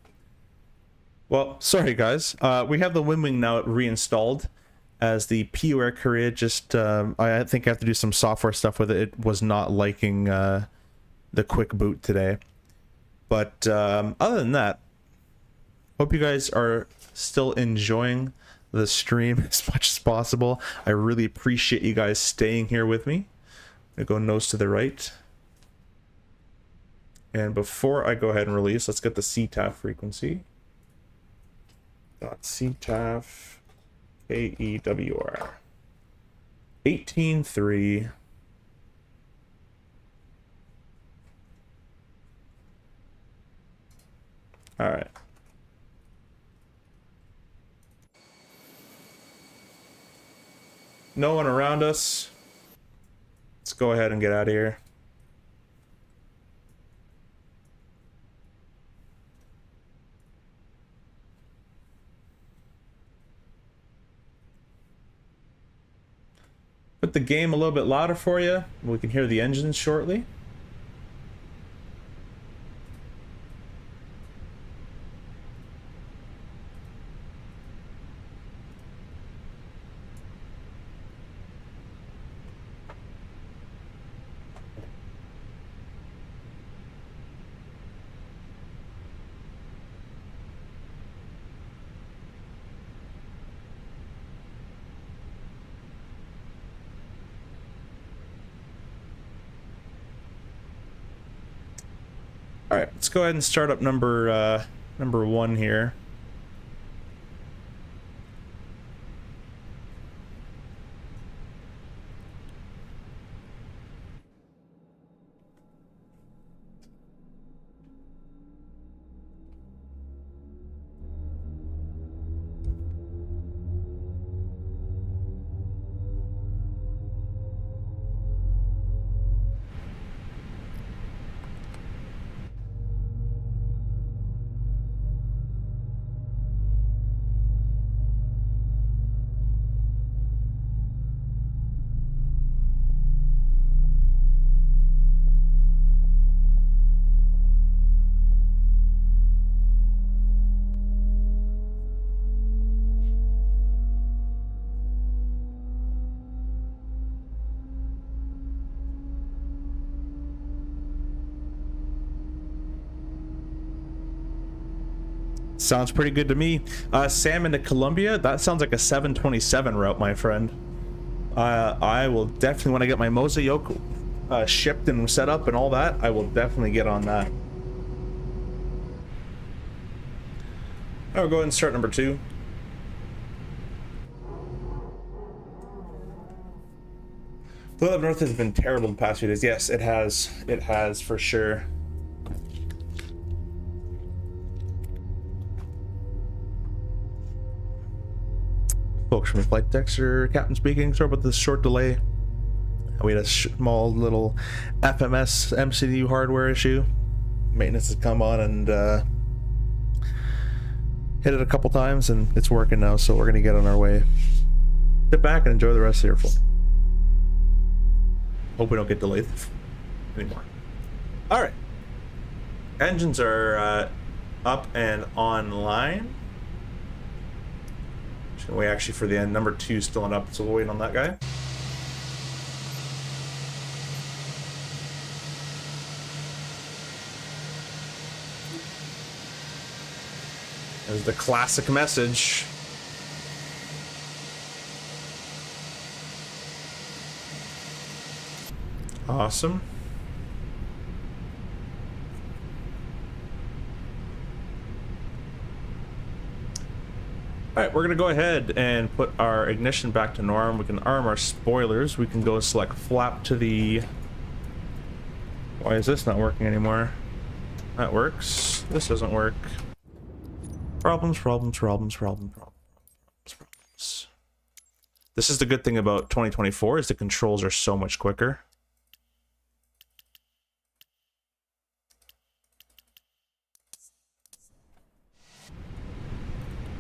Well, sorry guys. We have the Winwing now reinstalled as the PUR Korea. Just, I think I have to do some software stuff with it. It was not liking the quick boot today. But other than that, hope you guys are still enjoying the stream as much as possible. I really appreciate you guys staying here with me. I'm gonna go nose to the right. And before I go ahead and release, let's get the CTAF frequency. .CTAF KEWR 18.3. All right. No one around us. Let's go ahead and get out of here. Put the game a little bit louder for you. We can hear the engines shortly. All right, let's go ahead and start up number 1 here. Sounds pretty good to me. Sam into Colombia, that sounds like a 727 route, my friend. I will definitely, when I get my Mosayoke shipped and set up and all that, I will definitely get on that. I'll go ahead and start number 2. Blue Up North has been terrible the past few days. Yes, it has. It has, for sure. Folks from the flight texter, Captain speaking. Sorry about this short delay. We had a small little FMS MCU hardware issue. Maintenance has come on and hit it a couple times, and it's working now, so we're going to get on our way. Sit back and enjoy the rest of your flight. Hope we don't get delayed anymore. Alright. Engines are up and online. We actually, for the end, number 2 still not up, so we'll wait on that guy. There's the classic message. Awesome. Alright, we're going to go ahead and put our ignition back to norm. We can arm our spoilers. We can go select flap to the... Why is this not working anymore? That works. This doesn't work. Problems. This is the good thing about 2024 is the controls are so much quicker.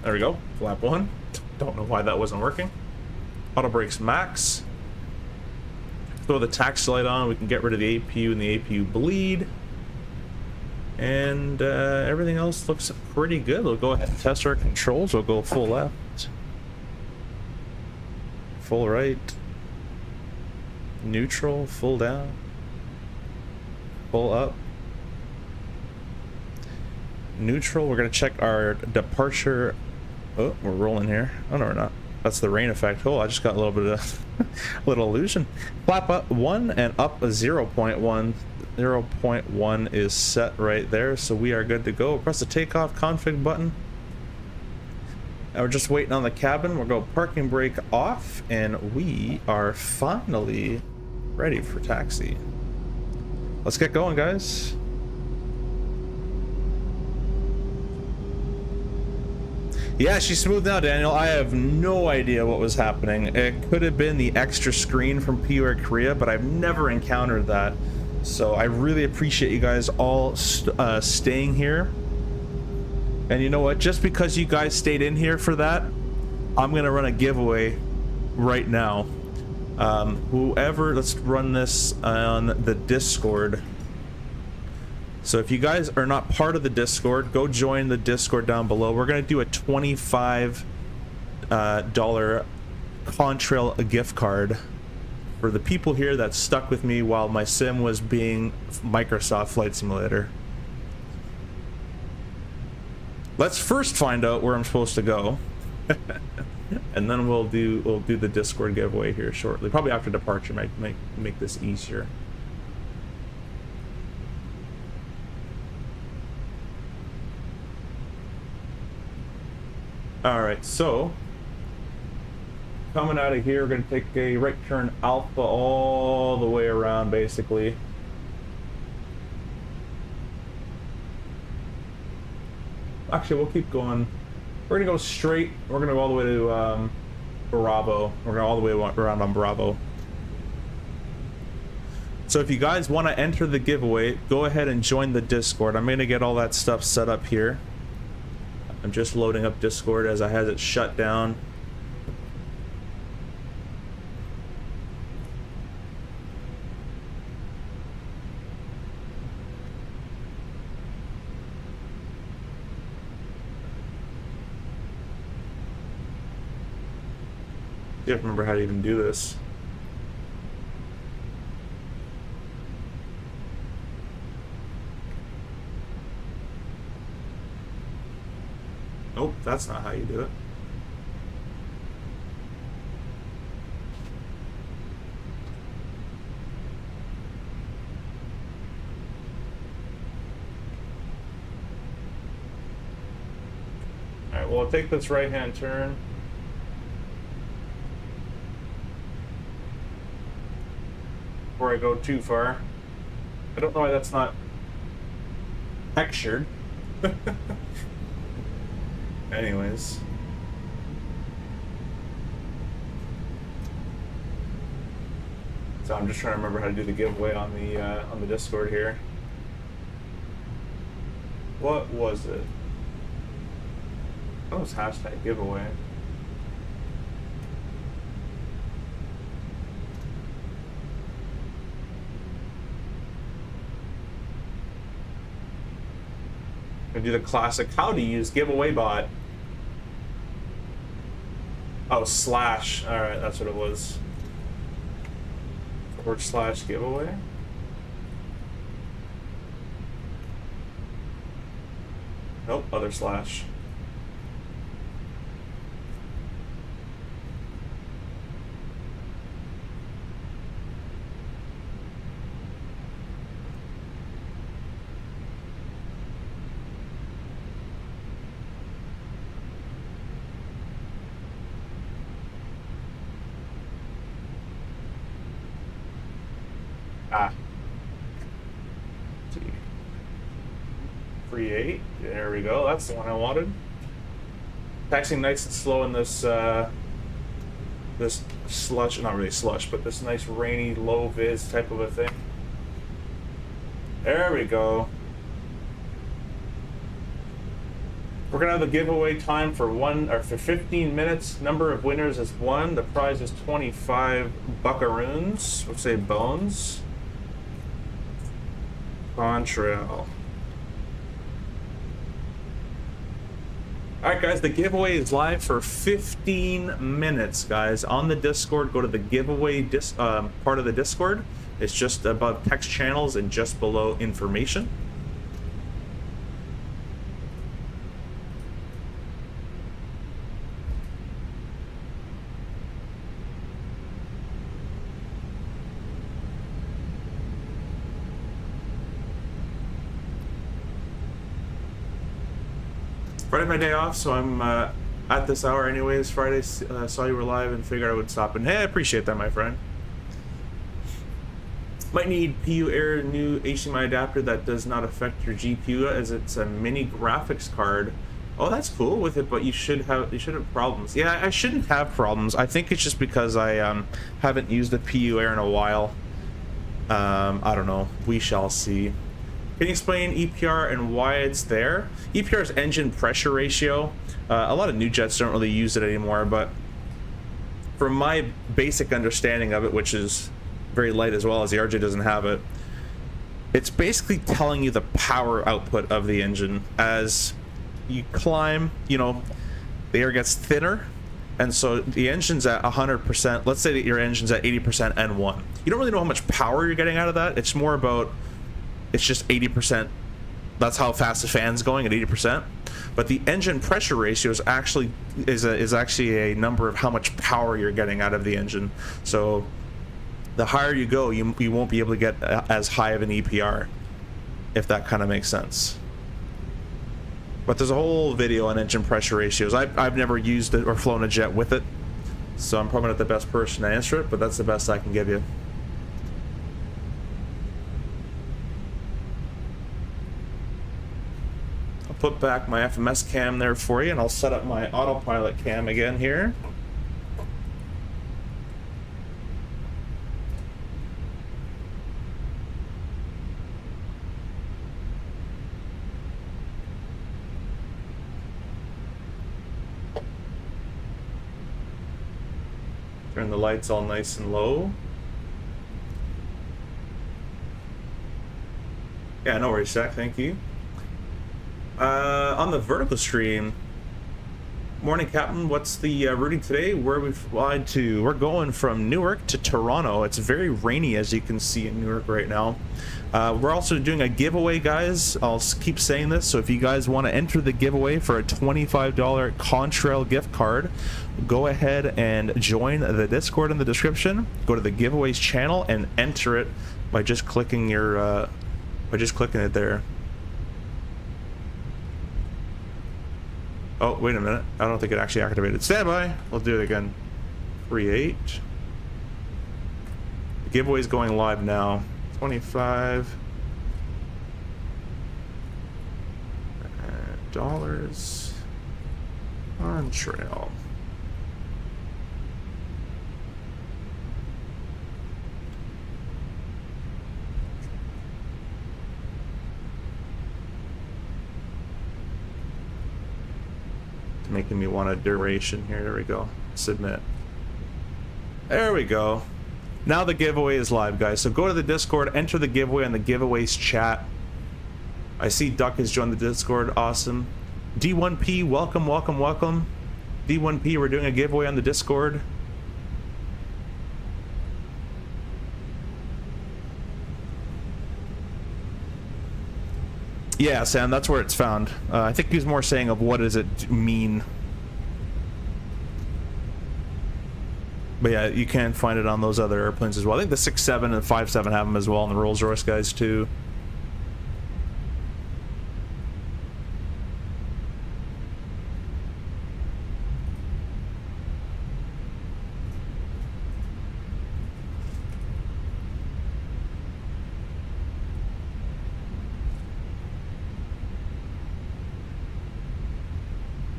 There we go, flap 1. Don't know why that wasn't working. Auto brakes max. Throw the taxi light on, we can get rid of the APU and the APU bleed. And everything else looks pretty good. We'll go ahead and test our controls. We'll go full left. Full right. Neutral, full down. Full up. Neutral, we're going to check our departure. Oh, we're rolling here. Oh, no, we're not. That's the rain effect. Oh, I just got a little bit of a little illusion. Flap up 1 and up a 0.1. 0.1 is set right there, so we are good to go. Press the takeoff config button. And we're just waiting on the cabin. We'll go parking brake off, and we are finally ready for taxi. Let's get going, guys. Yeah, she's smooth now, Daniel. I have no idea what was happening. It could have been the extra screen from PUR Korea, but I've never encountered that. So I really appreciate you guys all staying here. And you know what? Just because you guys stayed in here for that, I'm going to run a giveaway right now. Whoever, let's run this on the Discord. So if you guys are not part of the Discord, go join the Discord down below. We're going to do a $25 Contrail gift card for the people here that stuck with me while my sim was being Microsoft Flight Simulator. Let's first find out where I'm supposed to go. And then we'll do the Discord giveaway here shortly. Probably after departure, make this easier. All right, so coming out of here, we're going to take a right turn alpha all the way around, basically. Actually, we'll keep going. We're going to go straight. We're going to go all the way to Bravo. We're going all the way around on Bravo. So if you guys want to enter the giveaway, go ahead and join the Discord. I'm going to get all that stuff set up here. I'm just loading up Discord as I had it shut down. You have to remember how to even do this. Nope, that's not how you do it. Alright, well, I'll take this right-hand turn. Before I go too far. I don't know why that's not textured. Anyways. So I'm just trying to remember how to do the giveaway on the Discord here. What was it? That was hashtag giveaway. I do the classic. How to use giveaway bot? Oh, slash. All right, that's what it was. / giveaway. Nope, other slash. Create. There we go. That's the one I wanted. Taxing nice and slow in this this slush, not really slush, but this nice rainy low vis type of a thing. There we go. We're gonna have the giveaway time for 15 minutes. Number of winners is 1. The prize is 25 buckaroons. Let's say bones. Contrail. Alright guys, the giveaway is live for 15 minutes, guys. On the Discord, go to the giveaway part of the Discord. It's just above text channels and just below information. Friday's my day off, so I'm at this hour anyways. Friday, saw you were live and figured I would stop. And hey, I appreciate that, my friend. Might need PU error new HDMI adapter that does not affect your GPU as it's a mini graphics card. Oh, that's cool with it, but you should have problems. Yeah, I shouldn't have problems. I think it's just because I haven't used the PU error in a while. I don't know. We shall see. Can you explain EPR and why it's there? EPR is engine pressure ratio. A lot of new jets don't really use it anymore, but from my basic understanding of it, which is very light as well as the RJ doesn't have it, it's basically telling you the power output of the engine. As you climb, you know, the air gets thinner, and so the engine's at 100%. Let's say that your engine's at 80% N1. You don't really know how much power you're getting out of that. It's more about, it's just 80%. That's how fast the fan's going, at 80%. But the engine pressure ratio is actually a number of how much power you're getting out of the engine. So the higher you go, you won't be able to get as high of an EPR, if that kind of makes sense. But there's a whole video on engine pressure ratios. I've never used it or flown a jet with it, so I'm probably not the best person to answer it, but that's the best I can give you. I'll put back my FMS cam there for you, and I'll set up my autopilot cam again here. Turn the lights all nice and low. Yeah, no worries, Zach. Thank you. On the vertical stream, morning, Captain. What's the routing today? Where we flying to? We're going from Newark to Toronto. It's very rainy, as you can see in Newark right now. We're also doing a giveaway, guys. I'll keep saying this, so if you guys want to enter the giveaway for a $25 Contrail gift card, go ahead and join the Discord in the description. Go to the giveaways channel and enter it by just clicking your it there. Oh, wait a minute. I don't think it actually activated. Stand by. We'll do it again. Create. The giveaway's going live now. 25 dollars on trail. It's making me want a duration here. There we go. Submit. There we go. Now the giveaway is live, guys. So go to the Discord, enter the giveaway on the giveaways chat. I see Duck has joined the Discord. Awesome. D1P, welcome, welcome, welcome. D1P, we're doing a giveaway on the Discord. Yeah, Sam, that's where it's found. I think he's more saying of what does it mean. But yeah, you can find it on those other airplanes as well. I think the 6.7 and 5.7 have them as well, and the Rolls-Royce guys too.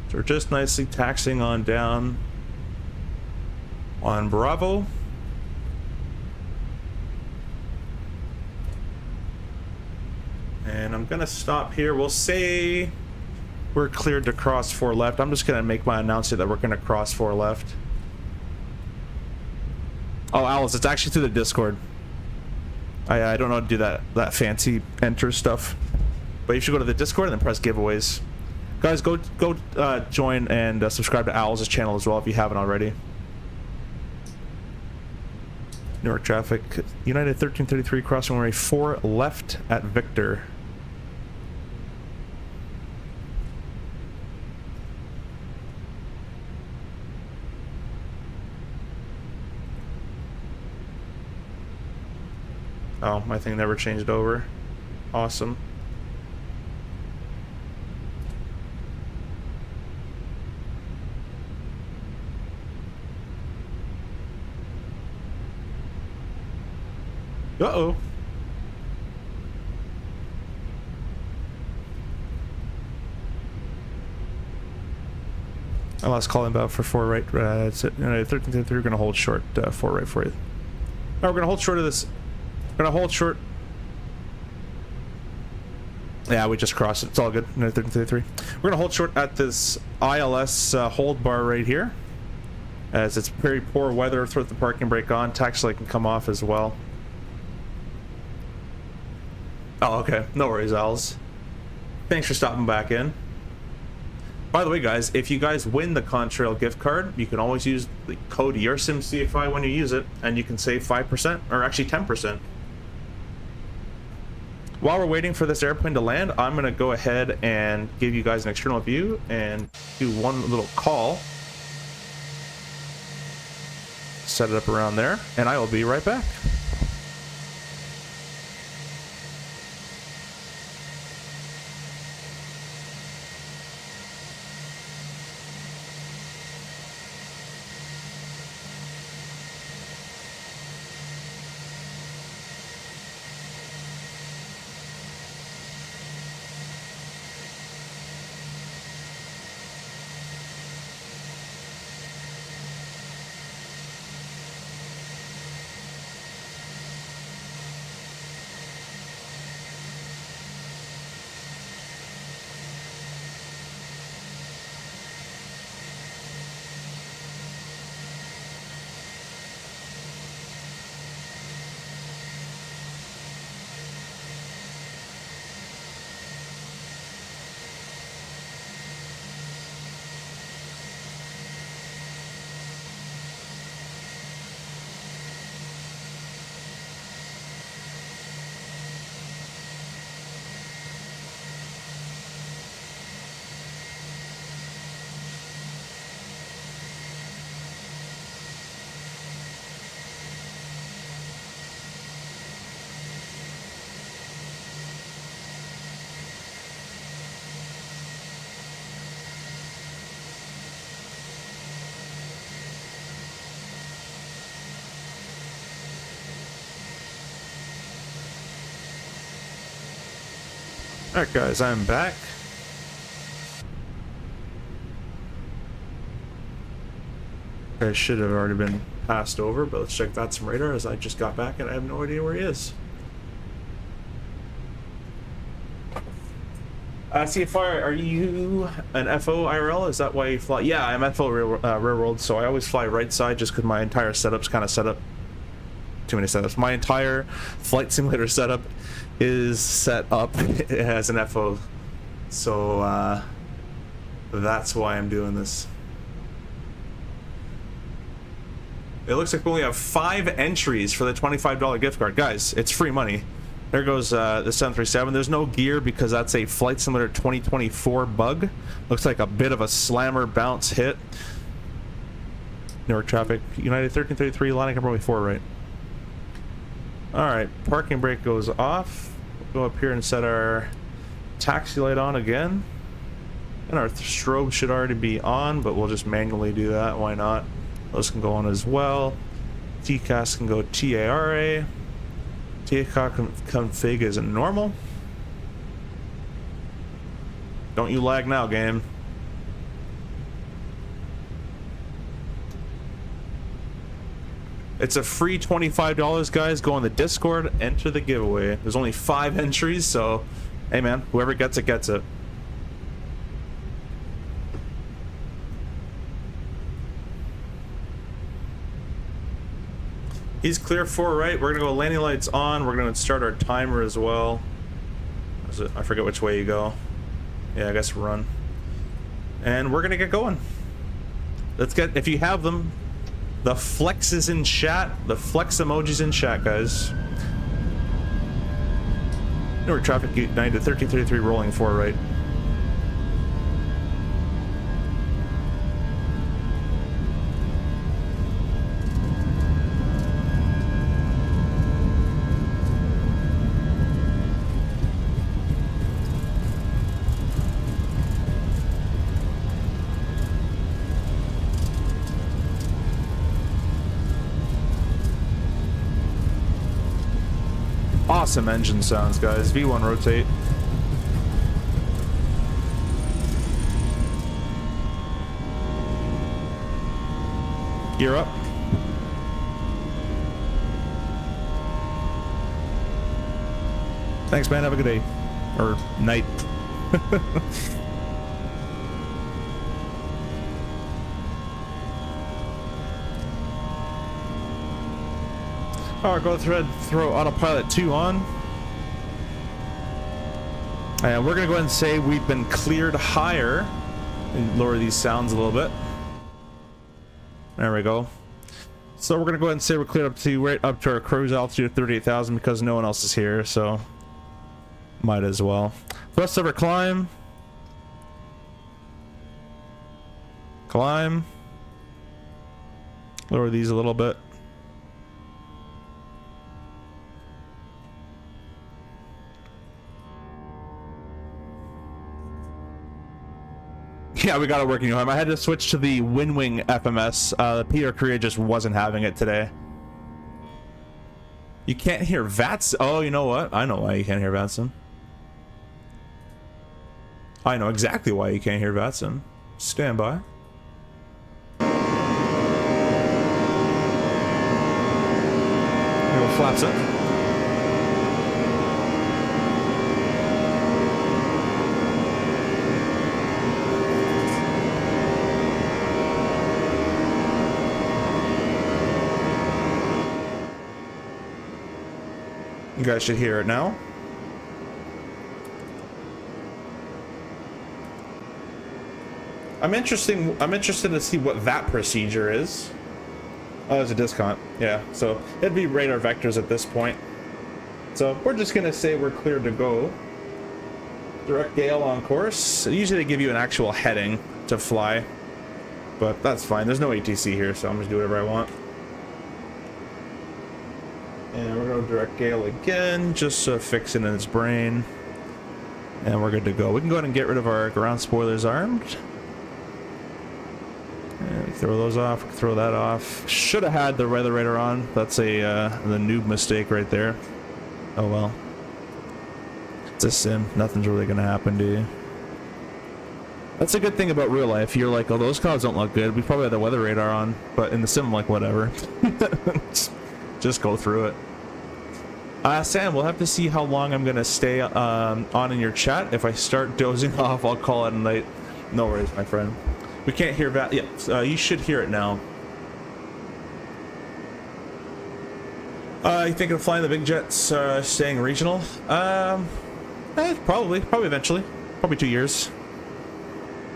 So we're just nicely taxiing on down on Bravo. And I'm gonna stop here. We'll say we're cleared to cross 4 left. I'm just gonna make my announcement that we're gonna cross 4 left. Oh, Alice, it's actually through the Discord. I don't know how to do that fancy enter stuff, but you should go to the Discord and then press giveaways. Guys, go join and subscribe to Owl's channel as well if you haven't already. Newark traffic, United 1333 crossing runway 4 left at Victor. Oh, my thing never changed over. Awesome. Uh-oh. I lost calling about for 4 right. It's at 13.3. We're gonna hold short 4 right for you. No, we're gonna hold short of this. We're gonna hold short. Yeah, we just crossed it. It's all good. 13.3. We're gonna hold short at this ILS hold bar right here, as it's very poor weather. Throw the parking brake on. Taxi light can come off as well. Oh, okay. No worries, Owls. Thanks for stopping back in. By the way, guys, if you guys win the Contrail gift card, you can always use the code YOURSIMCFI when you use it, and you can save 5%, or actually 10%. While we're waiting for this airplane to land, I'm going to go ahead and give you guys an external view and do one little call. Set it up around there, and I will be right back. Alright guys, I'm back. I should have already been passed over, but let's check VATSIM radar as I just got back and I have no idea where he is. CFR, are you an FO IRL? Is that why you fly? Yeah, I'm FO real world, so I always fly right side just because my entire setup's kind of set up. Too many setups. My entire flight simulator setup is set up as an FO. So that's why I'm doing this. It looks like we only have 5 entries for the $25 gift card. Guys, it's free money. There goes the 737. There's no gear because that's a Flight Simulator 2024 bug. Looks like a bit of a slammer bounce hit. Newark traffic. United 1333, landing number 4 right. Alright, parking brake goes off. We'll go up here and set our taxi light on again. And our strobe should already be on, but we'll just manually do that. Why not? Those can go on as well. TCAS can go TARA. TCAS config is normal. Don't you lag now, game. It's a free $25, guys. Go on the Discord, enter the giveaway. There's only 5 entries, so hey man, whoever gets it gets it. He's clear 4 right. We're gonna go landing lights on. We're gonna start our timer as well. I forget which way you go. Yeah, I guess run. And we're gonna get going. Let's get, if you have them, the flex is in chat. The flex emoji's in chat, guys. Newark traffic 9 to 1333 rolling 4 right. Awesome engine sounds, guys. V1 rotate. Gear up. Thanks, man. Have a good day. Or night. Alright, go ahead, throw autopilot 2 on. And we're gonna go ahead and say we've been cleared higher. And lower these sounds a little bit. There we go. So we're gonna go ahead and say we're cleared up to right up to our cruise altitude of 38,000 because no one else is here, so might as well. Thrust over climb. Climb. Lower these a little bit. Yeah, we got it working. I had to switch to the Winwing FMS. The PR Korea just wasn't having it today. You can't hear VATS. Oh, you know what? I know why you can't hear VATSIM. I know exactly why you can't hear VATSIM. Stand by. Go flaps up. You guys should hear it now. I'm interested to see what that procedure is. Oh, there's a discount. Yeah, so it'd be radar vectors at this point. So we're just gonna say we're clear to go. Direct gale on course. Usually they give you an actual heading to fly, but that's fine. There's no ATC here, so I'm just do whatever I want. And we're going to direct gale again, just fix it in its brain. And we're good to go. We can go ahead and get rid of our ground spoilers armed. And throw those off, throw that off. Should have had the weather radar on. That's the noob mistake right there. Oh well. It's a sim. Nothing's really gonna happen to you. That's a good thing about real life. You're like, oh, those clouds don't look good. We probably have the weather radar on, but in the sim, like, whatever. Just go through it. Sam, we'll have to see how long I'm gonna stay on in your chat. If I start dozing off, I'll call it a night. No worries, my friend. We can't hear that. Yeah, you should hear it now. You thinking of flying the big jets, staying regional? Probably eventually. Probably 2 years.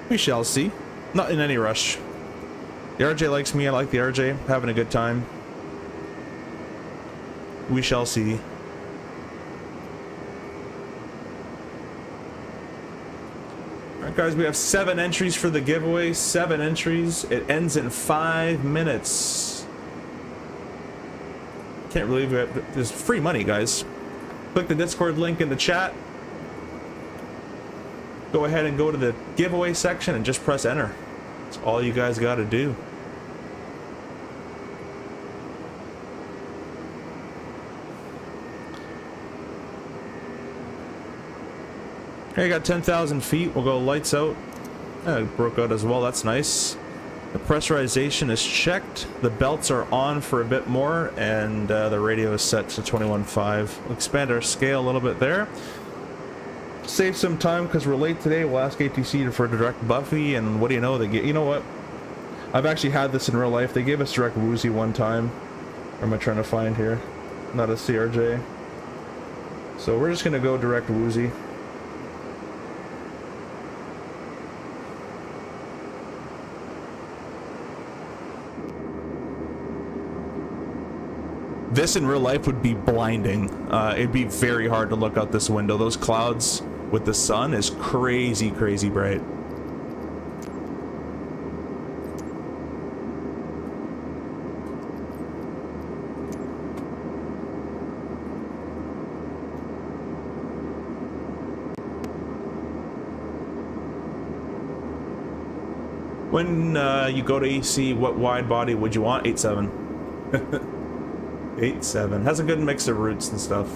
We shall see. Not in any rush. The RJ likes me, I like the RJ. Having a good time. We shall see. Alright guys, we have 7 entries for the giveaway. 7 entries. It ends in 5 minutes. Can't believe it. There's free money, guys. Click the Discord link in the chat. Go ahead and go to the giveaway section and just press enter. That's all you guys got to do. Okay, I got 10,000 feet. We'll go lights out. It broke out as well. That's nice. The pressurization is checked. The belts are on for a bit more, and the radio is set to 21.5. We'll expand our scale a little bit there. Save some time because we're late today. We'll ask ATC for direct Buffy, and what do you know? They get. You know what? I've actually had this in real life. They gave us direct Woozy one time. What am I trying to find here? Not a CRJ. So we're just gonna go direct Woozy. This in real life would be blinding. It'd be very hard to look out this window. Those clouds with the sun is crazy, crazy bright. When you go to AC, what wide body would you want? 8.7. 8.7 has a good mix of roots and stuff.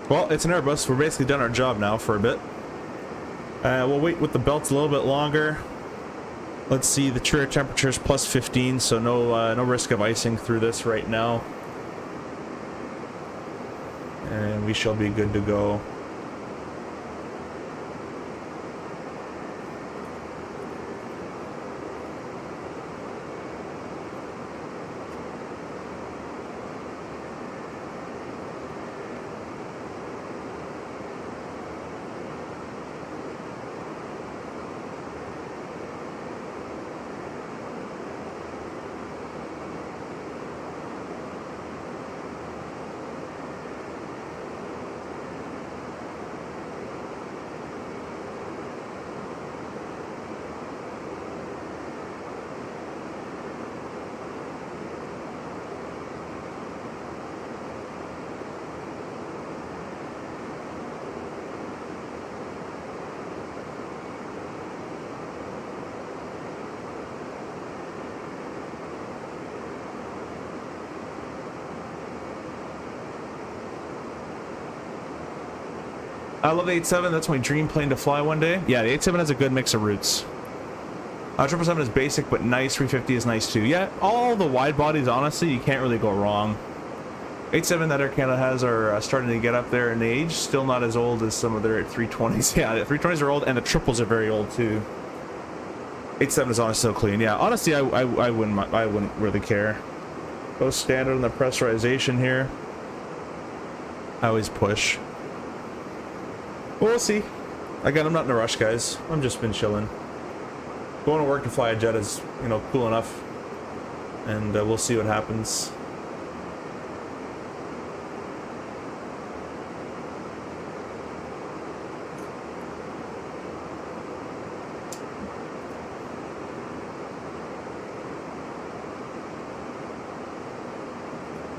Well, it's an Airbus. We're basically done our job now for a bit. We'll wait with the belts a little bit longer. Let's see, the trigger temperature is plus 15, so no risk of icing through this right now. And we shall be good to go. I love the 8.7. That's my dream plane to fly one day. Yeah, the 8.7 has a good mix of routes. 777 is basic, but nice. 350 is nice too. Yeah, all the wide bodies, honestly, you can't really go wrong. 8.7 that Air Canada has are starting to get up there in age. Still not as old as some of their 320s. Yeah, the 320s are old, and the triples are very old too. 8.7 is honestly so clean. Yeah, honestly, I wouldn't really care. Go standard on the pressurization here. I always push. Well, we'll see. Again, I'm not in a rush, guys. I've just been chilling. Going to work to fly a jet is, you know, cool enough. And we'll see what happens.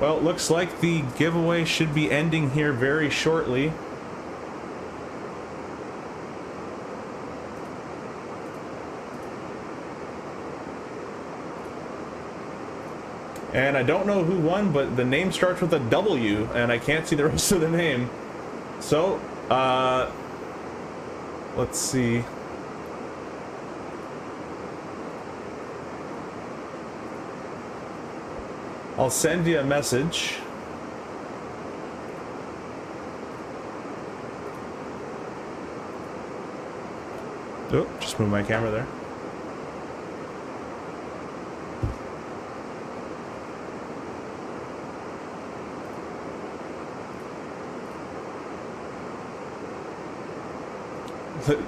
Well, it looks like the giveaway should be ending here very shortly. And I don't know who won, but the name starts with a W, and I can't see the rest of the name. So, let's see. I'll send you a message. Oh, just move my camera there.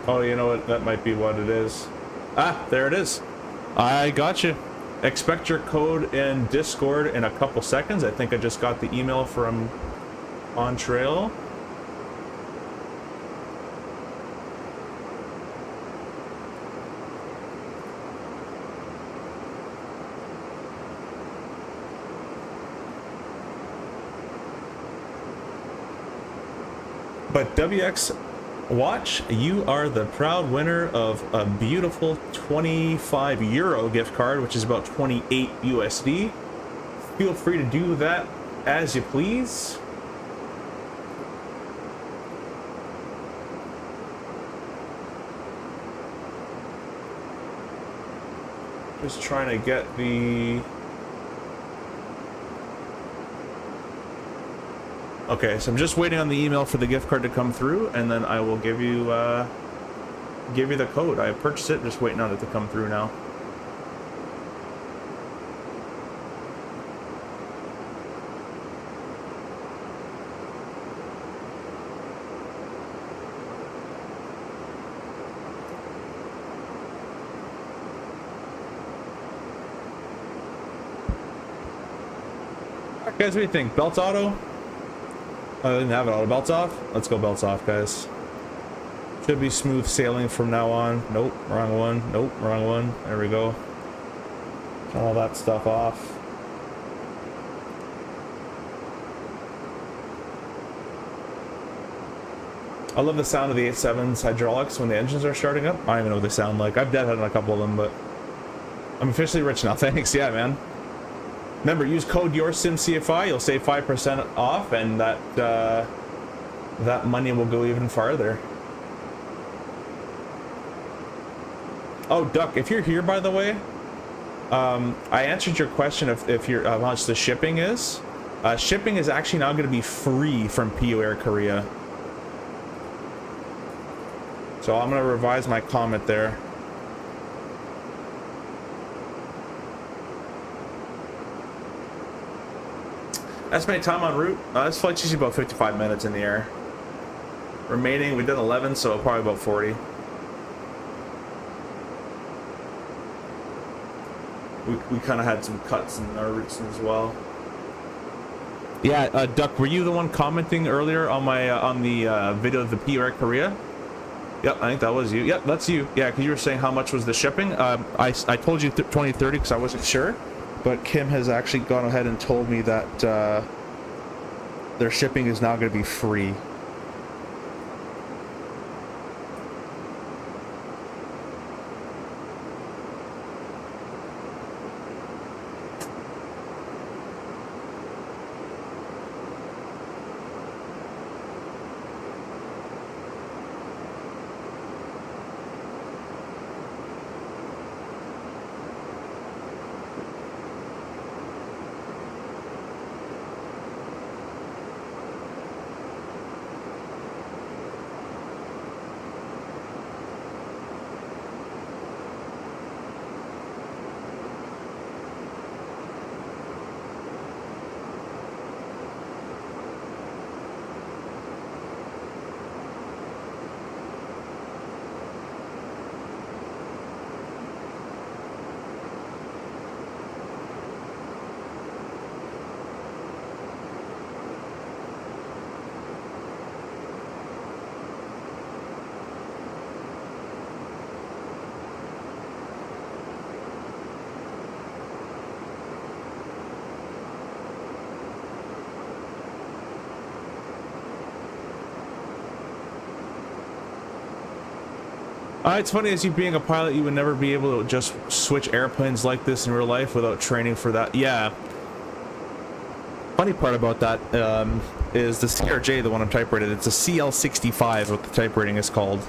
Oh, you know what? That might be what it is. Ah, there it is. I got you. Expect your code in Discord in a couple seconds. I think I just got the email from On Trail. But WX Watch, you are the proud winner of a beautiful 25 euro gift card, which is about 28 USD. Feel free to do that as you please. Just trying to get the... Okay, so I'm just waiting on the email for the gift card to come through, and then I will give you the code. I purchased it, just waiting on it to come through now. Alright guys, what do you think? Belts auto? I didn't have it auto. Belts off? Let's go belts off, guys. Should be smooth sailing from now on. Nope, wrong one. Nope, wrong one. There we go. Turn all that stuff off. I love the sound of the 8.7's hydraulics when the engines are starting up. I don't even know what they sound like. I've dead had on a couple of them, but I'm officially rich now. Thanks. Yeah, man. Remember, use code YourSimCFI. You'll save 5% off, and that money will go even farther. Oh, Duck, if you're here, by the way, I answered your question if you're how much the shipping is. Shipping is actually now going to be free from PO Air Korea. So I'm going to revise my comment there. Estimated time en route. This flight's usually about 55 minutes in the air. Remaining, we did 11, so probably about 40. We kind of had some cuts in our routes as well. Yeah, Duck, were you the one commenting earlier on my on the video of the PO Air Korea? Yep, I think that was you. Yep, that's you. Yeah, because you were saying how much was the shipping. I told you 2030 because I wasn't sure. But Kim has actually gone ahead and told me that their shipping is now going to be free. It's funny, as you being a pilot, you would never be able to just switch airplanes like this in real life without training for that. Yeah. Funny part about that is the CRJ, the one I'm type rated. It's a CL65, what the type rating is called.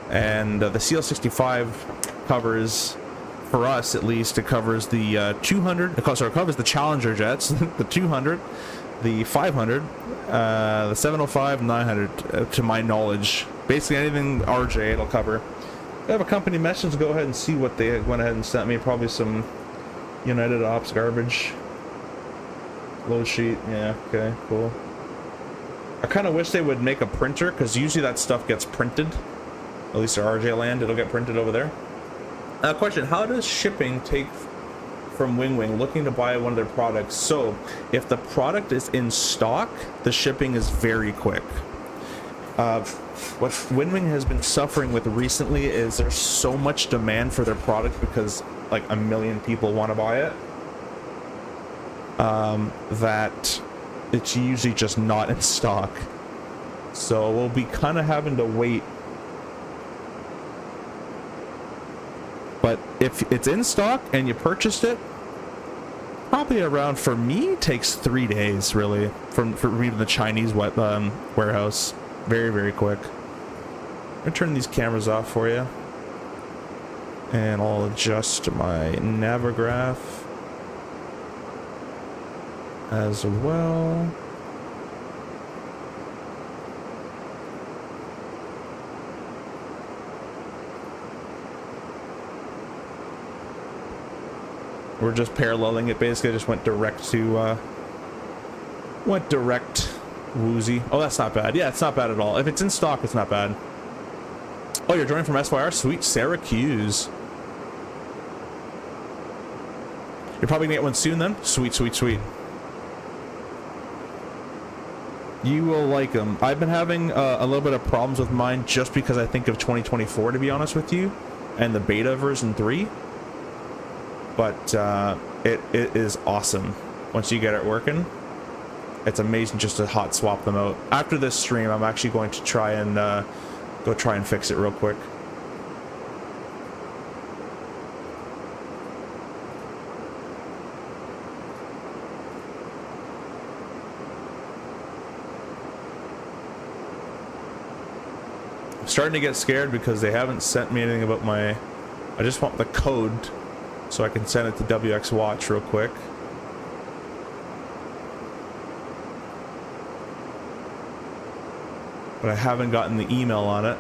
And the CL65 covers, for us at least, it covers the 200, it covers the Challenger jets, the 200, the 500, the 705, 900, to my knowledge. Basically anything RJ it'll cover. I have a company message, go ahead and see what they went ahead and sent me. Probably some United Ops garbage. Load sheet, yeah, okay, cool. I kind of wish they would make a printer, because usually that stuff gets printed. At least at RJ land, it'll get printed over there. Question, how does shipping take from Winwing looking to buy one of their products? So, if the product is in stock, the shipping is very quick. What Winwing has been suffering with recently is there's so much demand for their product because like a million people want to buy it, that it's usually just not in stock. So we'll be kind of having to wait. But if it's in stock and you purchased it, probably around, for me, takes 3 days really for reading the Chinese warehouse. Very, very quick. I'm gonna turn these cameras off for you, and I'll adjust my Navigraph as well. We're just paralleling it. Basically, I just went direct to woozy. Oh, that's not bad. Yeah, it's not bad at all. If it's in stock, it's not bad. Oh, you're joining from SYR? Sweet Syracuse. You're probably gonna get one soon then? Sweet, sweet, sweet. You will like them. I've been having a little bit of problems with mine just because I think of 2024, to be honest with you, and the beta version 3. But it is awesome once you get it working. It's amazing just to hot swap them out. After this stream, I'm actually going to try and go try and fix it real quick. I'm starting to get scared because they haven't sent me anything about my... I just want the code so I can send it to WX Watch real quick. But I haven't gotten the email on it.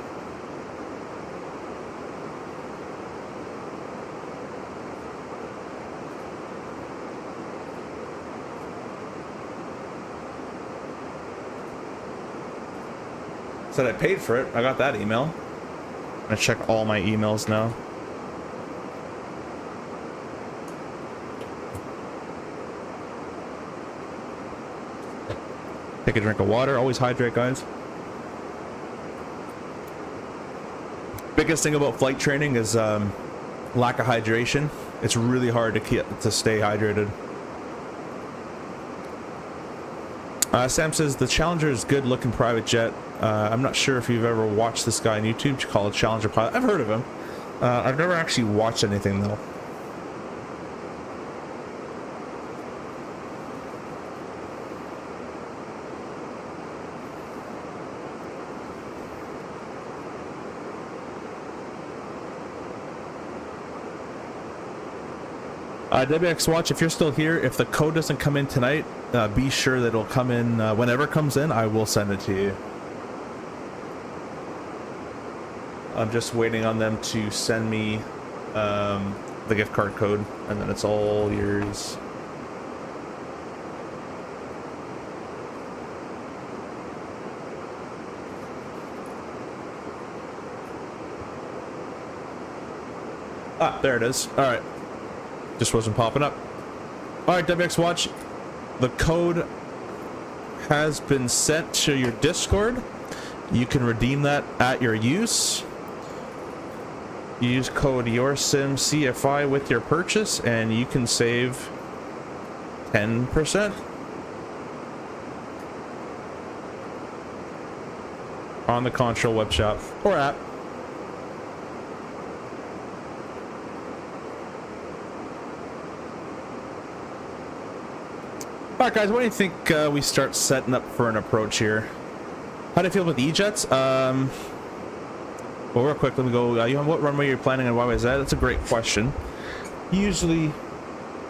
Said I paid for it. I got that email. I'm gonna check all my emails now. Take a drink of water. Always hydrate, guys. Biggest thing about flight training is lack of hydration. It's really hard to stay hydrated. Sam says the Challenger is good looking private jet. I'm not sure if you've ever watched this guy on YouTube. You call it Challenger pilot. I've heard of him. I've never actually watched anything though. WX Watch, if you're still here, if the code doesn't come in tonight, be sure that it'll come in whenever it comes in. I will send it to you. I'm just waiting on them to send me the gift card code, and then it's all yours. Ah, there it is. All right. Just wasn't popping up. All right, WX Watch, the code has been sent to your Discord. You can redeem that at your use. Use code YourSimCFI with your purchase, and you can save 10% on the Contrail web shop or app. Alright guys, what do you think we start setting up for an approach here? How do you feel about the E-Jets? Well, real quick, let me go, what runway you're planning on YYZ? That's a great question. Usually,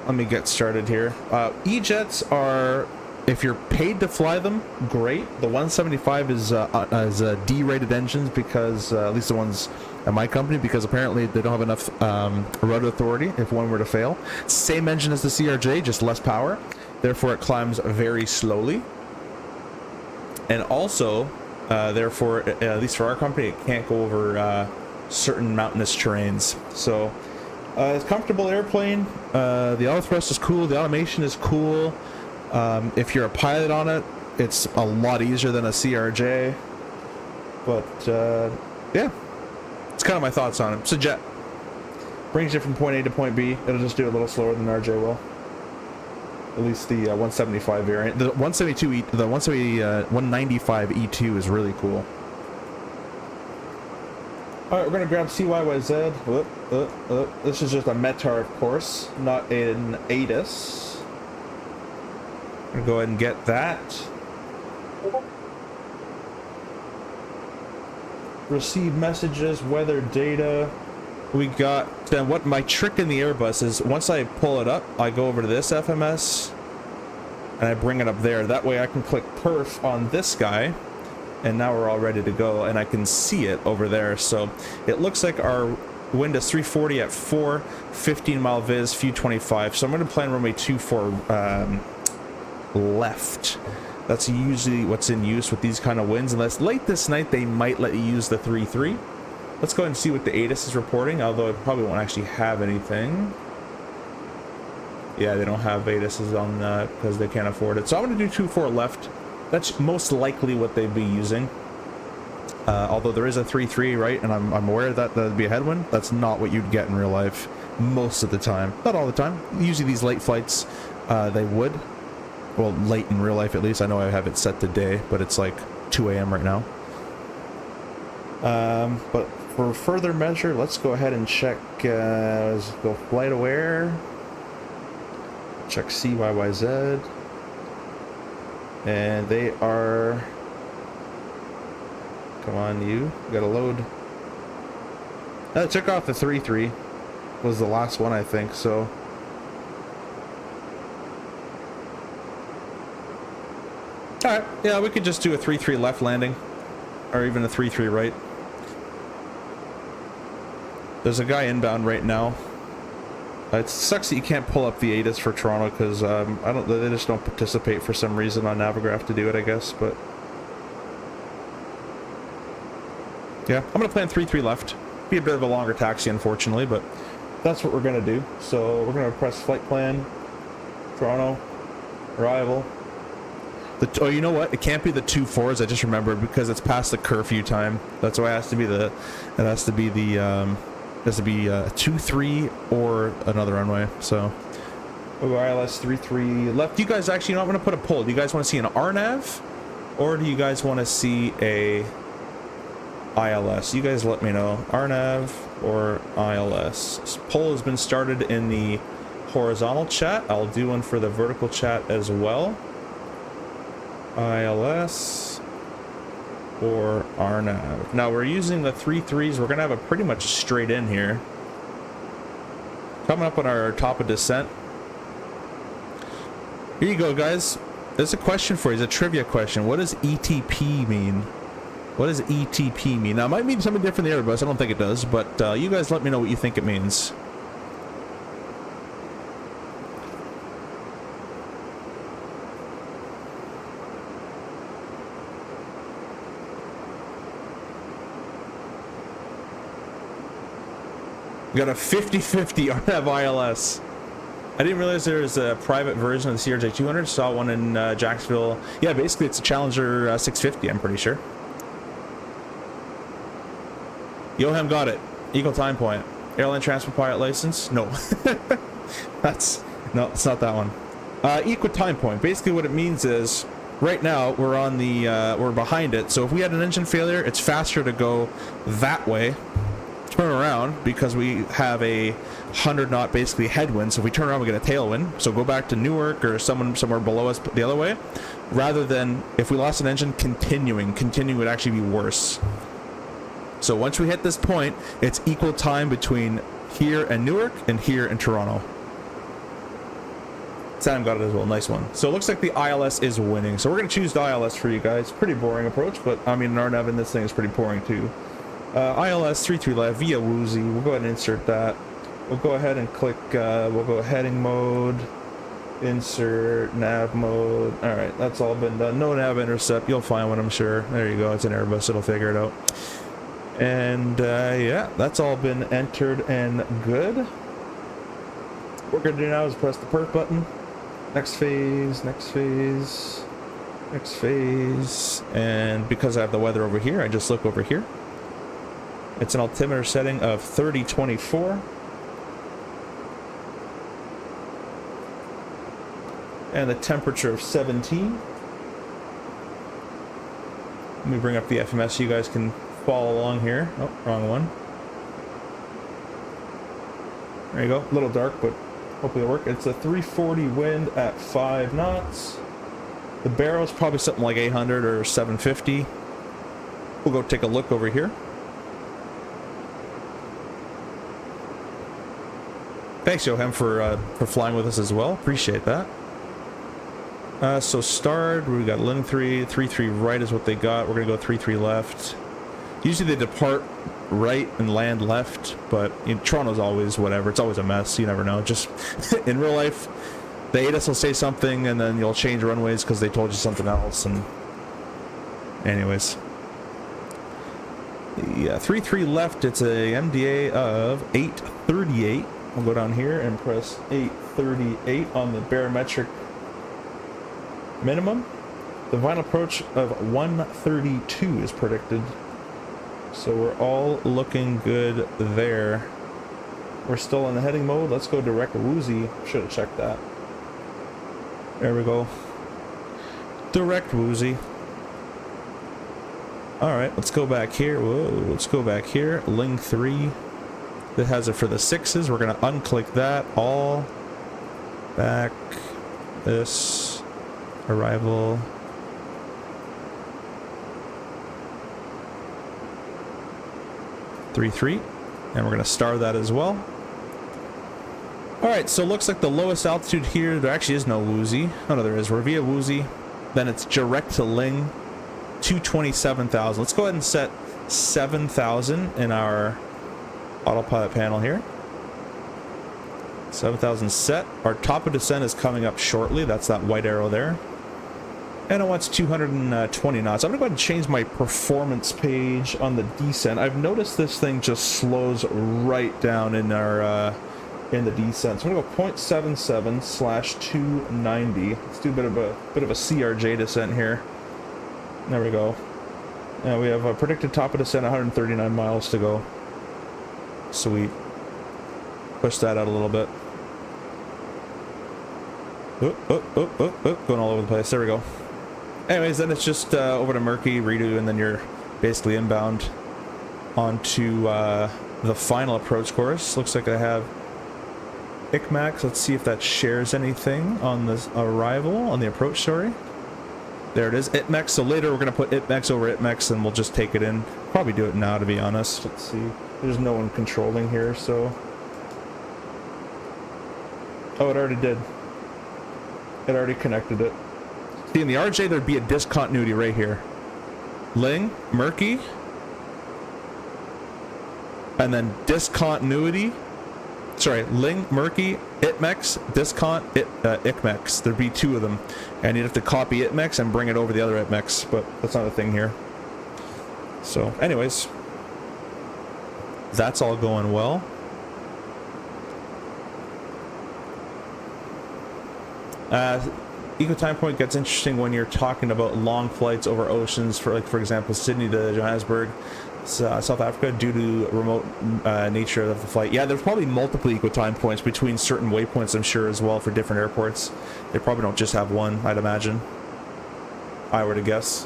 let me get started here. E-Jets are, if you're paid to fly them, great. The 175 is D-rated engines because, at least the ones at my company, because apparently they don't have enough road authority if one were to fail. Same engine as the CRJ, just less power. Therefore, it climbs very slowly. And also, therefore, at least for our company, it can't go over certain mountainous terrains. So, it's a comfortable airplane. The auto thrust is cool. The automation is cool. If you're a pilot on it, it's a lot easier than a CRJ. But, yeah. It's kind of my thoughts on it. It's a jet. Brings you from point A to point B. It'll just do it a little slower than RJ will. At least the 175 variant. The 195 E2 is really cool. Alright, we're gonna grab CYYZ. This is just a Metar, of course, not an ATIS. I'm gonna go ahead and get that. Receive messages, weather data. We got, then what my trick in the Airbus is, once I pull it up, I go over to this FMS and I bring it up there. That way I can click perf on this guy and now we're all ready to go and I can see it over there. So it looks like our wind is 340 at 4, 15 mile viz, few 25. So I'm going to plan runway 24 left. That's usually what's in use with these kind of winds. Unless late this night they might let you use the 3-3. Let's go ahead and see what the ATIS is reporting, although it probably won't actually have anything. Yeah, they don't have ATISs on because they can't afford it. So I'm going to do 24 left. That's most likely what they'd be using. Although there is a 3-3, right? And I'm aware that that'd be a headwind. That's not what you'd get in real life most of the time. Not all the time. Usually these late flights, they would. Well, late in real life at least. I know I have it set to day, but it's like 2 a.m. right now. But for further measure, let's go ahead and check, let's go flight aware, check CYYZ, and they are, come on you, gotta load. I took off the 3-3, was the last one I think, so. Alright, yeah, we could just do a 3-3 left landing, or even a 3-3 right. There's a guy inbound right now. It sucks that you can't pull up the ATIS for Toronto because they just don't participate for some reason on Navigraph to do it, I guess. But yeah, I'm gonna plan 3-3 left. Be a bit of a longer taxi, unfortunately, but that's what we're gonna do. So we're gonna press flight plan, Toronto, arrival. Oh, you know what? It can't be the 2-4s. I just remembered because it's past the curfew time. That's why it has to be the. It has to be the. Has to be a 2-3 or another runway. So, ILS 3-3 left. Do you guys actually? You know, I'm gonna put a poll. Do you guys want to see an RNAV, or do you guys want to see a ILS? You guys let me know. RNAV or ILS. This poll has been started in the horizontal chat. I'll do one for the vertical chat as well. ILS or RNAV. Now we're using the 3-3s. We're gonna have a pretty much straight in here. Coming up on our top of descent. Here you go, guys. There's a question for you. It's a trivia question. What does ETP mean? What does ETP mean? Now it might mean something different than the Airbus. I don't think it does, but you guys let me know what you think it means. We got a 50-50 RNAV ILS. I didn't realize there was a private version of the CRJ200. Saw one in Jacksonville. Yeah, basically it's a Challenger 650, I'm pretty sure. Yoham got it. Eagle time point. Airline transport pilot license? No. No, it's not that one. Equal time point. Basically what it means is, right now we're on the, we're behind it. So if we had an engine failure, it's faster to go that way turn around because we have a 100-knot basically headwind. So if we turn around, we get a tailwind. So go back to Newark or somewhere below us the other way, rather than if we lost an engine, continuing would actually be worse. So once we hit this point, it's equal time between here and Newark and here in Toronto. Sam got it as well. Nice one. So it looks like the ILS is winning. So we're going to choose the ILS for you guys. Pretty boring approach, but I mean, in Arneven, this thing is pretty boring too. ILS 33 left via Woozy. We'll go ahead and insert that. We'll go ahead and click, we'll go heading mode, insert nav mode. All right, that's all been done. No nav intercept. You'll find one, I'm sure. There you go. It's an Airbus. It'll figure it out. And yeah, that's all been entered and good. What we're going to do now is press the perf button. Next phase, next phase, next phase. And because I have the weather over here, I just look over here. It's an altimeter setting of 3024. And the temperature of 17. Let me bring up the FMS so you guys can follow along here. Oh, wrong one. There you go. A little dark, but hopefully it'll work. It's a 340 wind at 5 knots. The barrel's probably something like 800 or 750. We'll go take a look over here. Thanks, Johan, for flying with us as well. Appreciate that. So starred, we got Lin 3 right is what they got. We're gonna go 3 left. Usually they depart right and land left, but in Toronto's always whatever. It's always a mess. You never know. Just in real life, the ATIS will say something and then you'll change runways because they told you something else. And anyways, yeah, 3 left. It's a MDA of 838. We'll go down here and press 838 on the barometric minimum. The final approach of 132 is predicted. So we're all looking good there. We're still in the heading mode. Let's go direct Woozy. Should have checked that. There we go. Direct Woozy. Alright, let's go back here. Whoa, let's go back here. Ling 3. That has it for the 6s. We're going to unclick that. All. Back. This. Arrival. Three, and we're going to star that as well. Alright, so it looks like the lowest altitude here, there actually is no Woozy. Oh no, there is. We're via Woozy. Then it's direct to Ling, 227,000. Let's go ahead and set 7,000 in our autopilot panel here. 7,000 set. Our top of descent is coming up shortly. That's that white arrow there. And it wants 220 knots. I'm going to go ahead and change my performance page on the descent. I've noticed this thing just slows right down in our in the descent. So I'm going to go 0.77/290. Let's do a bit of a CRJ descent here. There we go. And we have a predicted top of descent 139 miles to go. Sweet. Push that out a little bit. Going all over the place. There we go. Anyways, then it's just over to Murky, redo, and then you're basically inbound onto the final approach course. Looks like I have ICMAX. Let's see if that shares anything on the arrival, on the approach, sorry. There it is, ITMEX. So later we're going to put ITMEX over ITMEX and we'll just take it in. Probably do it now, to be honest. Let's see. There's no one controlling here, so... Oh, it already did. It already connected it. See, in the RJ, there'd be a discontinuity right here. Ling, Murky, and then discontinuity. Sorry, Ling, Murky, ITMEX, ICMEX. There'd be two of them. And you'd have to copy ITMEX and bring it over the other ITMEX, but that's not a thing here. So, anyways. That's all going well. Eco time point gets interesting when you're talking about long flights over oceans, for like, for example, Sydney to Johannesburg, South Africa, due to remote nature of the flight. Yeah, there's probably multiple eco time points between certain waypoints, I'm sure, as well, for different airports. They probably don't just have one, I'd imagine. I were to guess.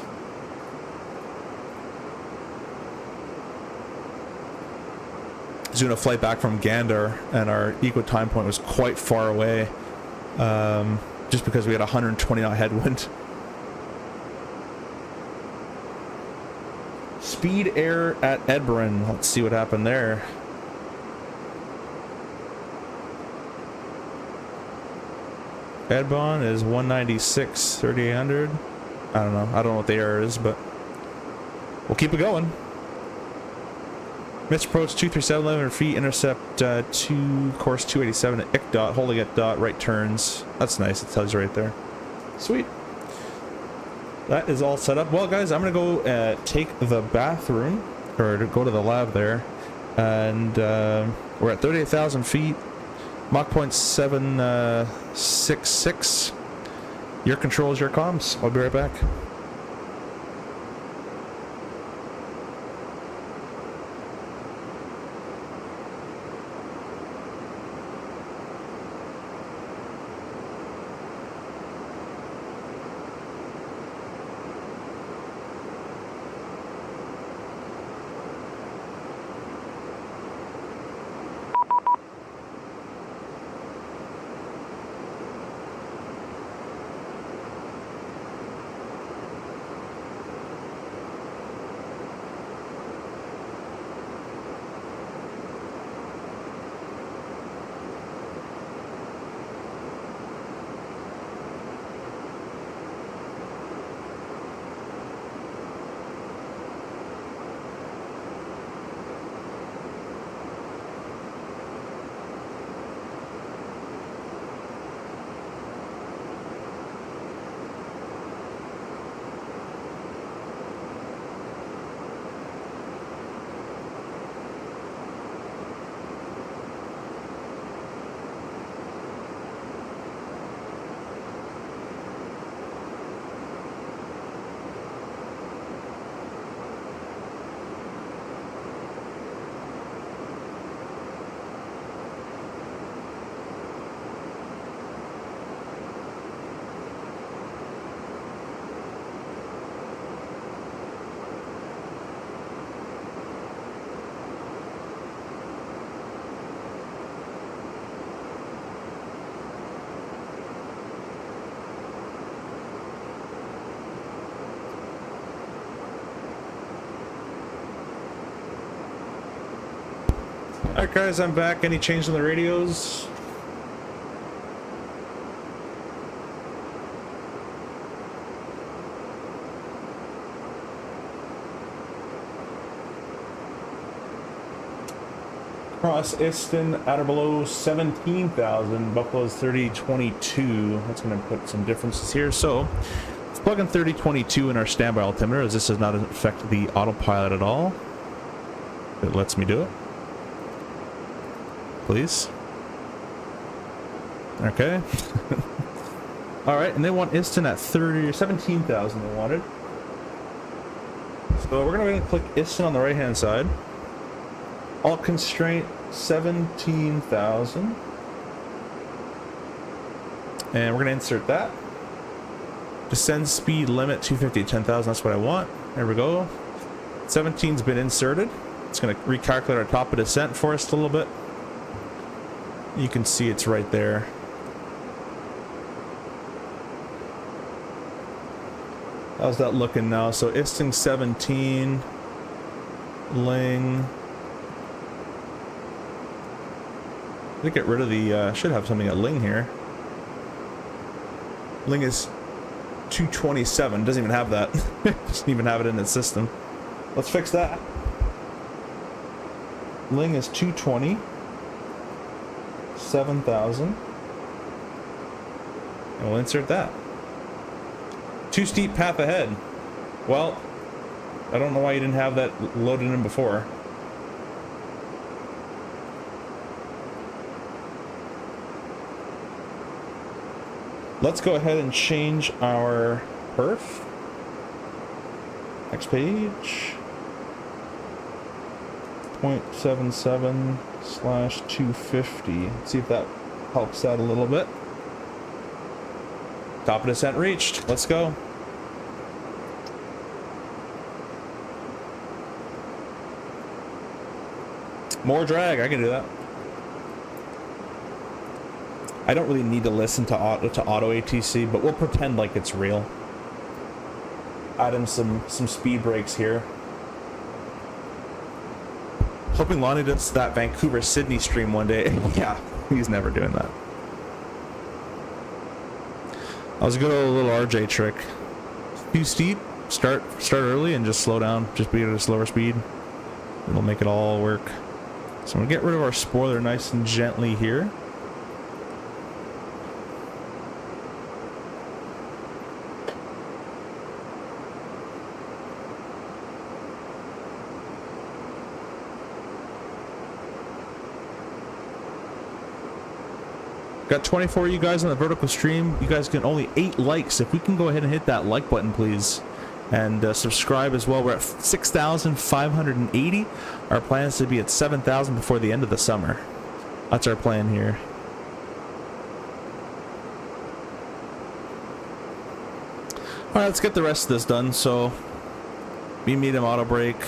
doing a flight back from Gander, and our eco time point was quite far away, just because we had 120 knot headwind. Speed air at Edburn. Let's see what happened there. Edbon is 196, 3800. I don't know. I don't know what the error is, but we'll keep it going. Missed approach 237, 1100 feet, intercept 2, course 287 at IC holding at dot, right turns. That's nice, it tells you right there. Sweet. That is all set up. Well, guys, I'm going to go take the bathroom, or to go to the lab there, and we're at 38,000 feet, Mach point 766. Your controls, your comms. I'll be right back. Alright guys, I'm back. Any change on the radios? Cross Iston at or below 17,000. Buffalo's 3022. That's going to put some differences here. So let's plug in 3022 in our standby altimeter, as this does not affect the autopilot at all. It lets me do it. Please. Okay. Alright, and they want Iston at 17,000 they wanted. So we're going to click Iston on the right hand side. Alt constraint 17,000. And we're going to insert that. Descend speed limit 250 at 10,000. That's what I want. There we go. 17's been inserted. It's going to recalculate our top of descent for us a little bit. You can see it's right there. How's that looking now? So Isting 17, Ling. I think get rid of the, should have something at Ling here. Ling is 227, doesn't even have that. Doesn't even have it in its system. Let's fix that. Ling is 220. 7,000, and we'll insert that. Too steep path ahead. Well, I don't know why you didn't have that loaded in before. Let's go ahead and change our perf. Next page. 0.77/250. See if that helps out a little bit. Top of descent reached. Let's go. More drag, I can do that. I don't really need to listen to auto ATC, but we'll pretend like it's real. Add in some speed brakes here. Hoping Lonnie does that Vancouver-Sydney stream one day. Yeah, he's never doing that. I was good old little RJ trick. Too steep, start early and just slow down. Just be at a slower speed. It'll make it all work. So I'm gonna get rid of our spoiler nice and gently here. Got 24 of you guys on the vertical stream. You guys get only 8 likes. If we can go ahead and hit that like button, please. And subscribe as well. We're at 6,580. Our plan is to be at 7,000 before the end of the summer. That's our plan here. Alright, let's get the rest of this done. So, medium auto brake.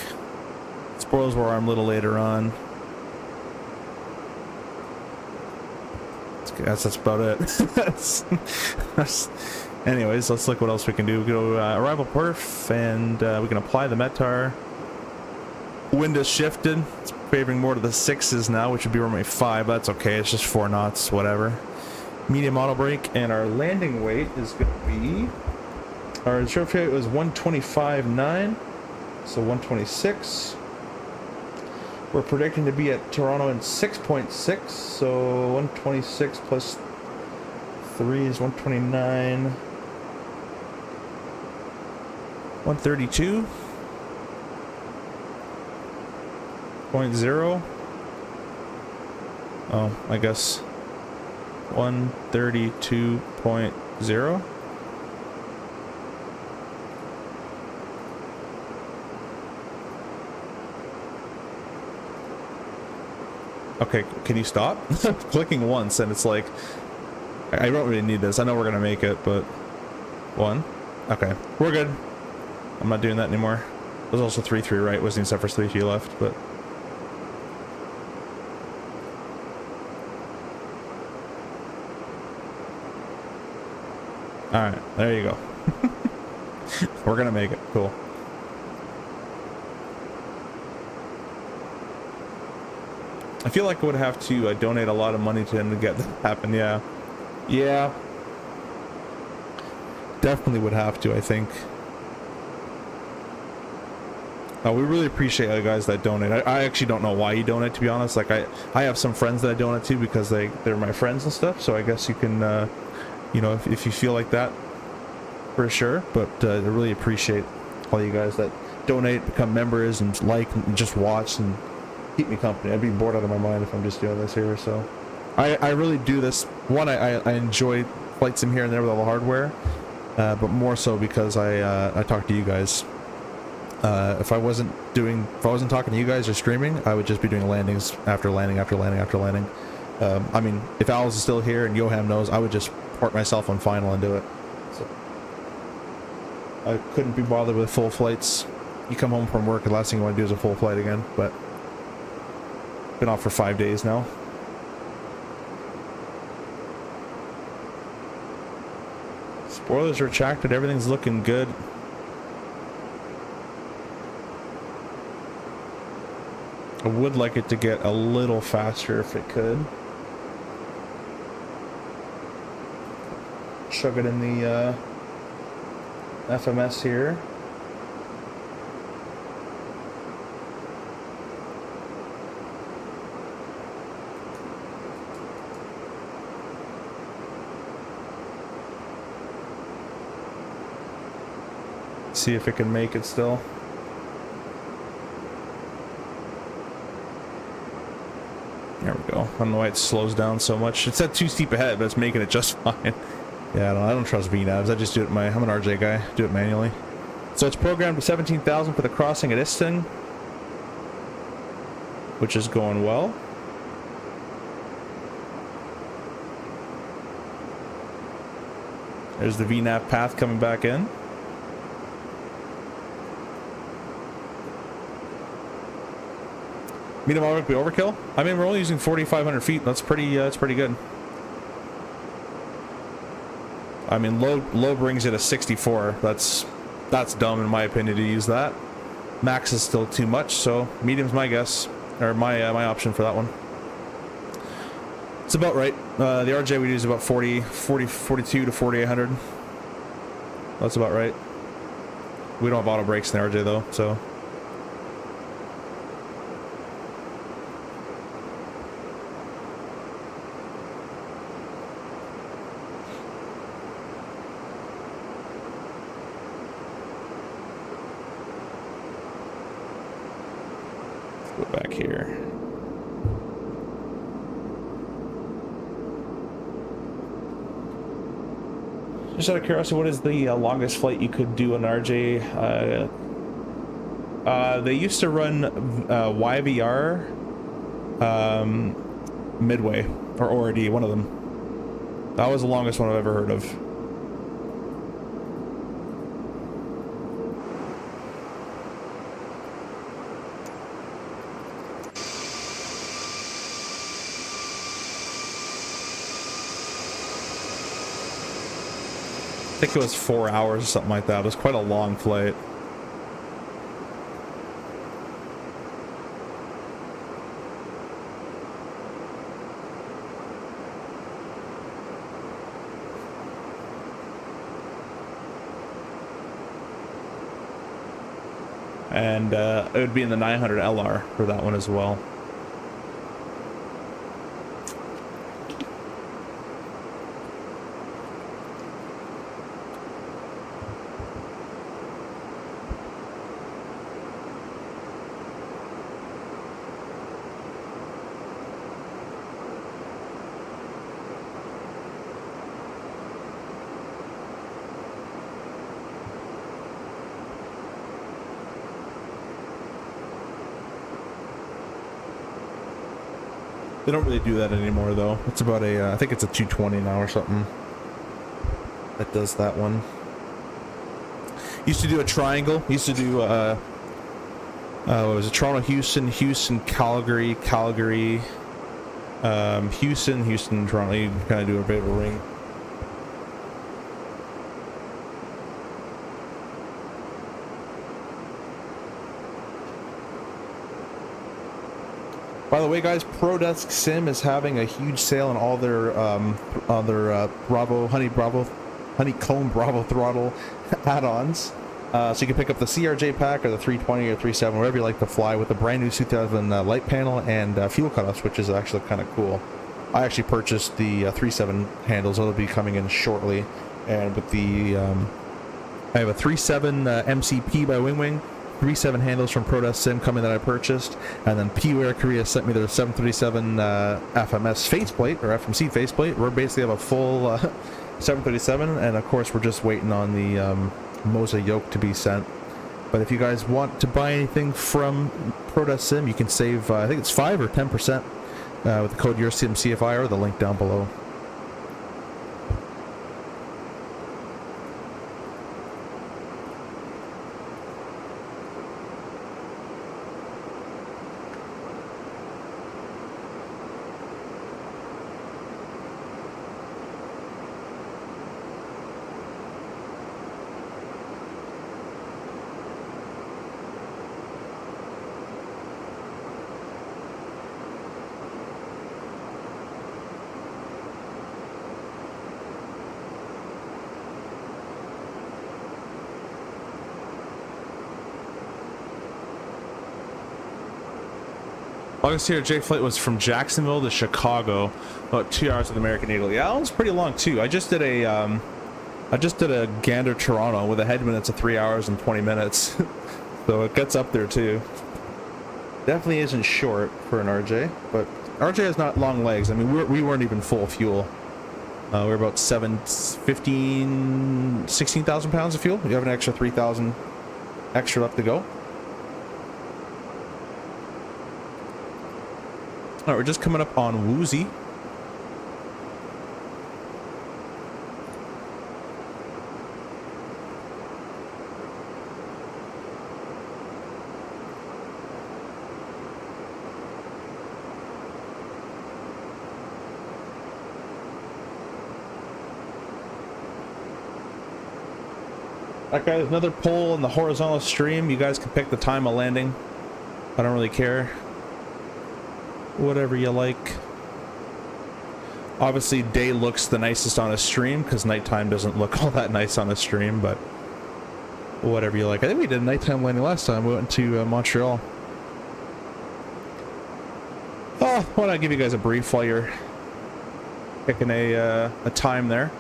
Spoilers will arm a little later on. That's about it. Anyways, let's look what else we can do. We go arrival perf, and we can apply the Metar. Wind has shifted. It's favoring more to the 6s now, which would be normally 5. That's okay. It's just 4 knots, whatever. Medium auto brake, and our landing weight is going to be... Our insurance weight was 125.9, so 126. We're predicting to be at Toronto in 6.6, so 126 plus 3 is 129. 132.0. Oh, I guess 132.0. Okay, can you stop? Clicking once and it's like, I don't really need this. I know we're gonna make it, but 1. Okay, we're good. I'm not doing that anymore. There's also 3-3 right, wasn't except for 3-2 left, but alright, there you go. We're gonna make it. Cool. I feel like I would have to donate a lot of money to him to get that happen. Yeah. Yeah. Definitely would have to, I think. We really appreciate you guys that donate. I actually don't know why you donate, to be honest. Like, I have some friends that I donate to because they're my friends and stuff. So I guess you can, you know, if you feel like that, for sure. But I really appreciate all you guys that donate, become members, and like, and just watch, and keep me company. I'd be bored out of my mind if I'm just doing this here. So I really do this. One, I enjoy flight sim here and there with all the hardware, but more so because I talk to you guys. If I wasn't talking to you guys or streaming, I would just be doing landings after landing after landing after landing. I mean, if Al's is still here and Johan knows, I would just port myself on final and do it. So I couldn't be bothered with full flights. You come home from work, the last thing you want to do is a full flight again, but been off for 5 days now. Spoilers retracted, everything's looking good. I would like it to get a little faster if it could. Chug it in the FMS here. See if it can make it still. There we go. I don't know why it slows down so much. It's at too steep ahead, but it's making it just fine. Yeah, I don't trust VNavs. I just do it. I'm an RJ guy. Do it manually. So it's programmed to 17,000 for the crossing at Iston, which is going well. There's the VNav path coming back in. Medium auto would be overkill. I mean, we're only using 4,500 feet. That's pretty good. I mean, low brings it to 64. That's dumb in my opinion to use that. Max is still too much, so medium's my guess, or my option for that one. It's about right. The RJ we use about 42 to 4,800. That's about right. We don't have auto brakes in the RJ though, so. Let's go back here. Just out of curiosity, what is the longest flight you could do an RJ? They used to run YVR Midway or ORD, one of them. That was the longest one I've ever heard of. I think it was 4 hours or something like that. It was quite a long flight. And it would be in the 900 LR for that one as well. They don't really do that anymore, though. It's about a, I think it's a 220 now or something that does that one. Used to do a triangle. Used to do, what was it? Toronto, Houston, Houston, Calgary, Calgary, Houston, Houston, Toronto. You kind of do a bit of a ring. By the way, guys, ProDesk Sim is having a huge sale on all their Honeycomb Bravo throttle add-ons. So you can pick up the CRJ pack or the 320 or 37, whatever you like to fly, with a brand new 2000 light panel and fuel cutoffs, which is actually kind of cool. I actually purchased the 37 handles. That'll be coming in shortly, and with the I have a 37 MCP by Winwing. 37 handles from ProDesk Sim coming that I purchased, and then PWare Korea sent me their 737 FMS faceplate, or FMC faceplate. We're basically have a full 737, and of course we're just waiting on the Moza yoke to be sent. But if you guys want to buy anything from ProDesk Sim, you can save, I think it's 5 or 10% with the code YourSimCFI or the link down below. Longest CRJ flight was from Jacksonville to Chicago, about 2 hours with American Eagle. Yeah, that one's pretty long too. I just did a Gander Toronto with a headwind that's 3 hours and 20 minutes, so it gets up there too. Definitely isn't short for an RJ, but RJ has not long legs. I mean, we weren't even full fuel. We're about 16,000 pounds of fuel. You have an extra 3,000 extra left to go. All right, we're just coming up on Woozy. Okay, there's another pole in the horizontal stream. You guys can pick the time of landing. I don't really care. Whatever you like. Obviously, day looks the nicest on a stream because nighttime doesn't look all that nice on a stream, but whatever you like. I think we did a nighttime landing last time. We went to Montreal. Oh, why don't I give you guys a brief while you're picking a time there.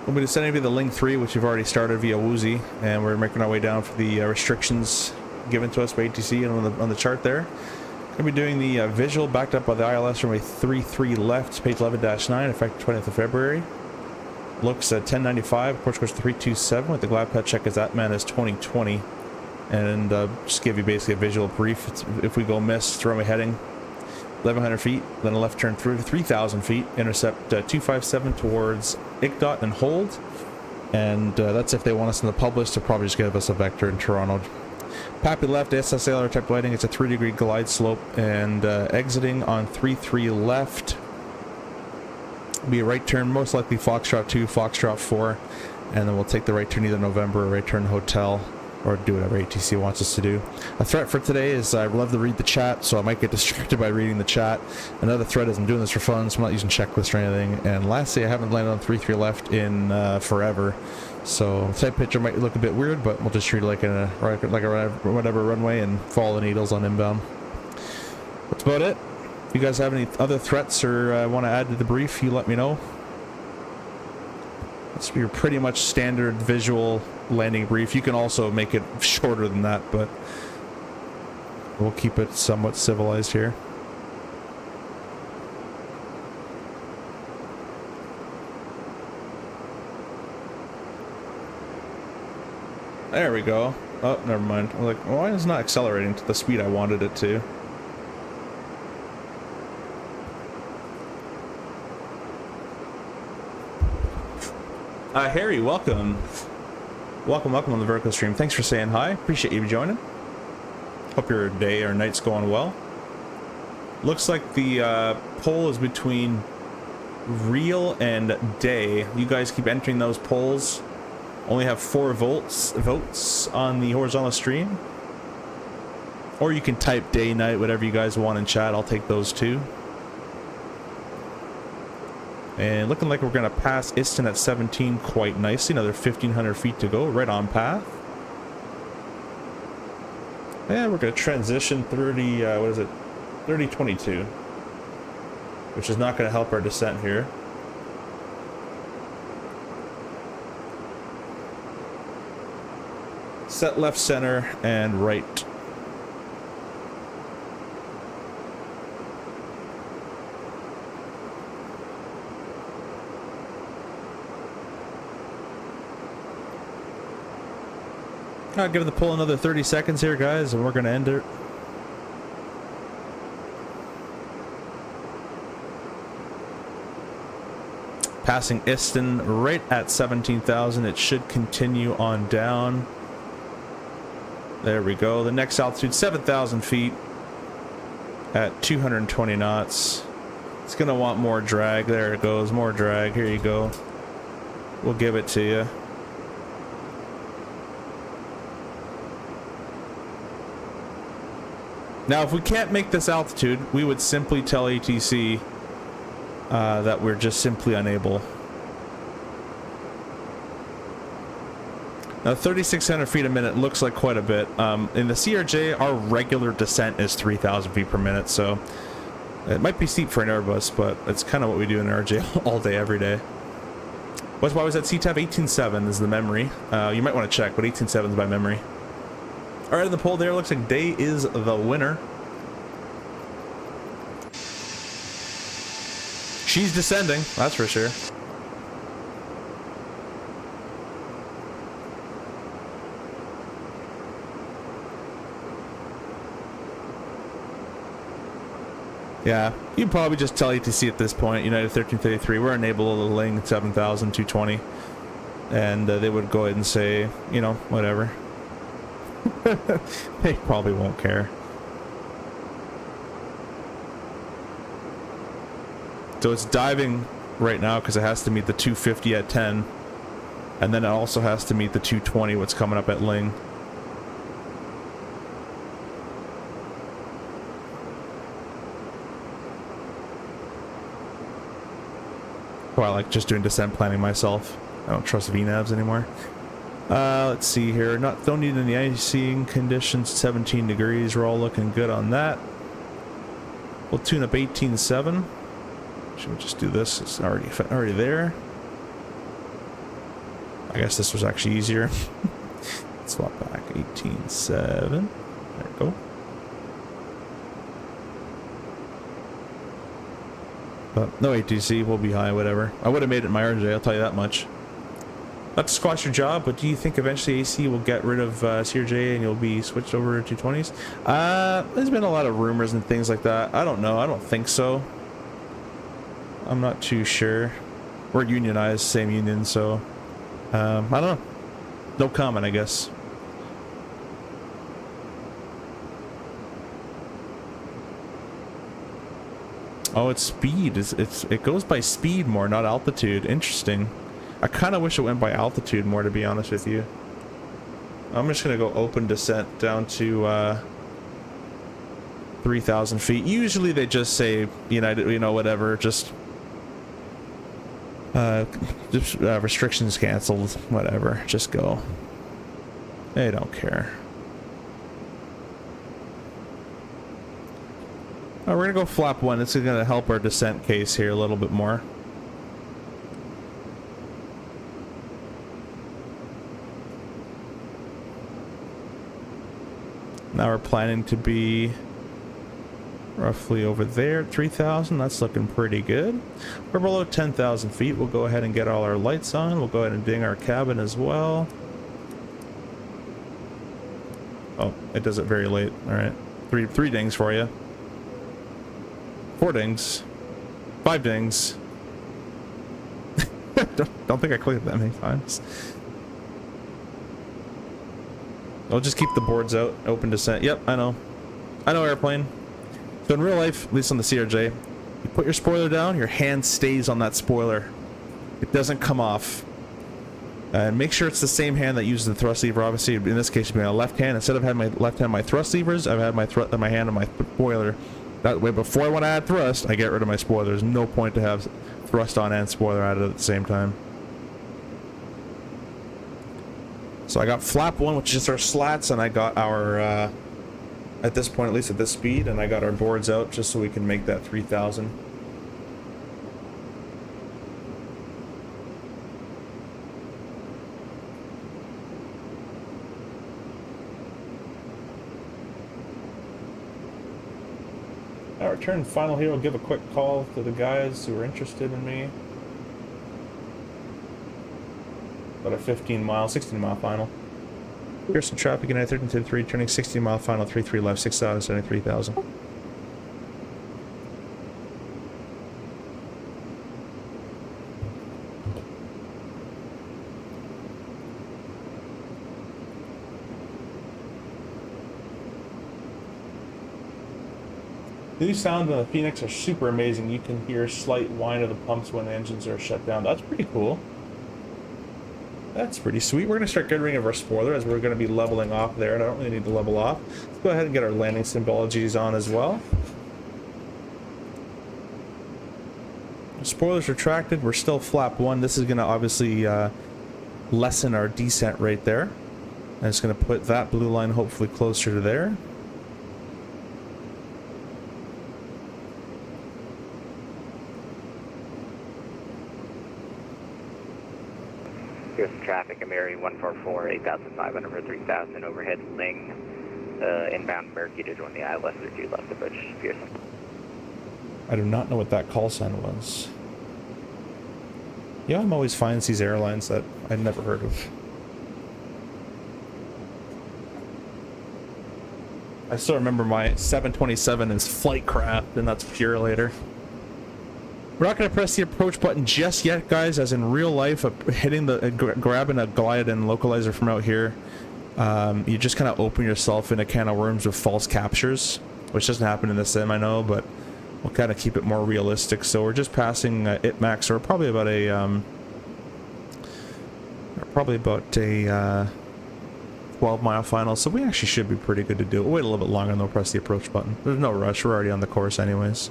We'll be sending you the Link 3, which we've already started via Woozy, and we're making our way down for the restrictions given to us by ATC and on the chart there. Going to be doing the visual backed up by the ILS runway 33 left, page 11-9, effective 20th of February. Looks at 1095, approach course 327 with the glide path check as that man is 2020. And just give you basically a visual brief. If we go miss, runway heading 1100 feet, then a left turn through to 3000 feet, intercept 257 towards ICDOT and hold. And that's if they want us in the publish, they'll probably just give us a vector in Toronto. Pappy left, SSLR type lighting, it's a 3-degree glide slope, and exiting on 33 left. Be a right turn, most likely Foxtrot 2, Foxtrot 4, and then we'll take the right turn either November or right turn hotel, or do whatever ATC wants us to do. A threat for today is I love to read the chat, so I might get distracted by reading the chat. Another threat is I'm doing this for fun, so I'm not using checklists or anything. And lastly, I haven't landed on 3-3 left in forever. So type picture might look a bit weird, but we'll just treat it like a whatever runway and follow the needles on inbound. That's about it. If you guys have any other threats or want to add to the brief, you let me know. It's your pretty much standard visual landing brief. You can also make it shorter than that, but we'll keep it somewhat civilized here. There we go. Oh, never mind. I'm like, why is it not accelerating to the speed I wanted it to? Harry, welcome. Welcome on the Vertical stream. Thanks for saying hi. Appreciate you joining. Hope your day or night's going well. Looks like the poll is between real and day. You guys keep entering those polls. Only have 4 votes on the horizontal stream. Or you can type day, night, whatever you guys want in chat. I'll take those too. And looking like we're going to pass Iston at 17 quite nicely. Another 1,500 feet to go, right on path. And we're going to transition 3022. Which is not going to help our descent here. Set left, center, and right. I'll give the pull another 30 seconds here, guys, and we're going to end it. Passing Iston right at 17,000. It should continue on down. There we go. The next altitude, 7,000 feet at 220 knots. It's going to want more drag. There it goes. More drag. Here you go. We'll give it to you. Now, if we can't make this altitude, we would simply tell ATC that we're just simply unable. Now, 3,600 feet a minute looks like quite a bit. In the CRJ, our regular descent is 3,000 feet per minute, so it might be steep for an Airbus, but it's kind of what we do in RJ all day, every day. Why was that CTAP? 18.7 is the memory. You might want to check, but 18.7 is by memory. All right, in the poll there, looks like Day is the winner. She's descending, that's for sure. Yeah, you can probably just tell ATC at this point, United 1333, we're unable to ling 7,220. And they would go ahead and say, you know, whatever. They probably won't care. So it's diving right now because it has to meet the 250 at 10. And then it also has to meet the 220 what's coming up at Ling. Oh, I like just doing descent planning myself. I don't trust VNavs anymore. Let's see here. Don't need any icing conditions. 17 degrees. We're all looking good on that. We'll tune up 18.7. Should we just do this? It's already there. I guess this was actually easier. Swap back 18.7. There we go. But no ATC, we'll be high, whatever. I would have made it in my RJ, I'll tell you that much. Not to squash your job, but do you think eventually AC will get rid of CRJ and you'll be switched over to 220s? There's been a lot of rumors and things like that. I don't know. I don't think so. I'm not too sure. We're unionized, same union, so I don't know. No comment, I guess. Oh, it's speed. It goes by speed more, not altitude. Interesting. I kind of wish it went by altitude more, to be honest with you. I'm just gonna go open descent down to 3,000 feet. Usually they just say United, whatever, just restrictions canceled, whatever, just go. They don't care. Oh, we're gonna go flap 1. This is gonna help our descent case here a little bit more. Now we're planning to be roughly over there at 3,000. That's looking pretty good. We're below 10,000 feet. We'll go ahead and get all our lights on. We'll go ahead and ding our cabin as well. Oh, it does it very late. All right, three dings for you. 4 dings. 5 dings. don't think I clicked that many times. I'll just keep the boards out. Open descent. Yep, I know. I know, airplane. So in real life, at least on the CRJ, you put your spoiler down, your hand stays on that spoiler. It doesn't come off. And make sure it's the same hand that uses the thrust lever. Obviously, in this case, it'd be my left hand. Instead of having my left hand on my thrust levers, I've had my hand on my spoiler. That way, before I want to add thrust, I get rid of my spoiler. There's no point to have thrust on and spoiler added at the same time. So I got flap 1, which is our slats, and I got our, at this point, at least at this speed, and I got our boards out just so we can make that 3,000. Our return final here, we'll give a quick call to the guys who are interested in me. About a 16 mile final. Here's some traffic in I-13-3, turning 16 mile final, 33 left, 6,073,000. The new sound on the Phoenix are super amazing. You can hear slight whine of the pumps when engines are shut down. That's pretty cool. That's pretty sweet. We're going to start getting rid of our spoiler as we're going to be leveling off there, and I don't really need to level off. Let's go ahead and get our landing symbologies on as well. The spoiler's retracted. We're still flap 1. This is going to obviously lessen our descent rate there. And it's going to put that blue line hopefully closer to there. Here's some traffic. I'm area 144, 8,500 over 3,000 overhead Ling. Inbound Murky to join the I-2 left approach Pearson. I do not know what that call sign was. Yeah, I'm always finds these airlines that I'd never heard of. I still remember my 727 is Flightcraft, and that's Purelator. We're not going to press the approach button just yet, guys, as in real life, hitting the, grabbing a glide and localizer from out here, you just kind of open yourself in a can of worms with false captures, which doesn't happen in the sim, I know, but we'll kind of keep it more realistic. So we're just passing ITMAX, or probably about a, Probably about a 12-mile final, so we actually should be pretty good to do it. We'll wait a little bit longer and then we'll press the approach button. There's no rush, we're already on the course anyways.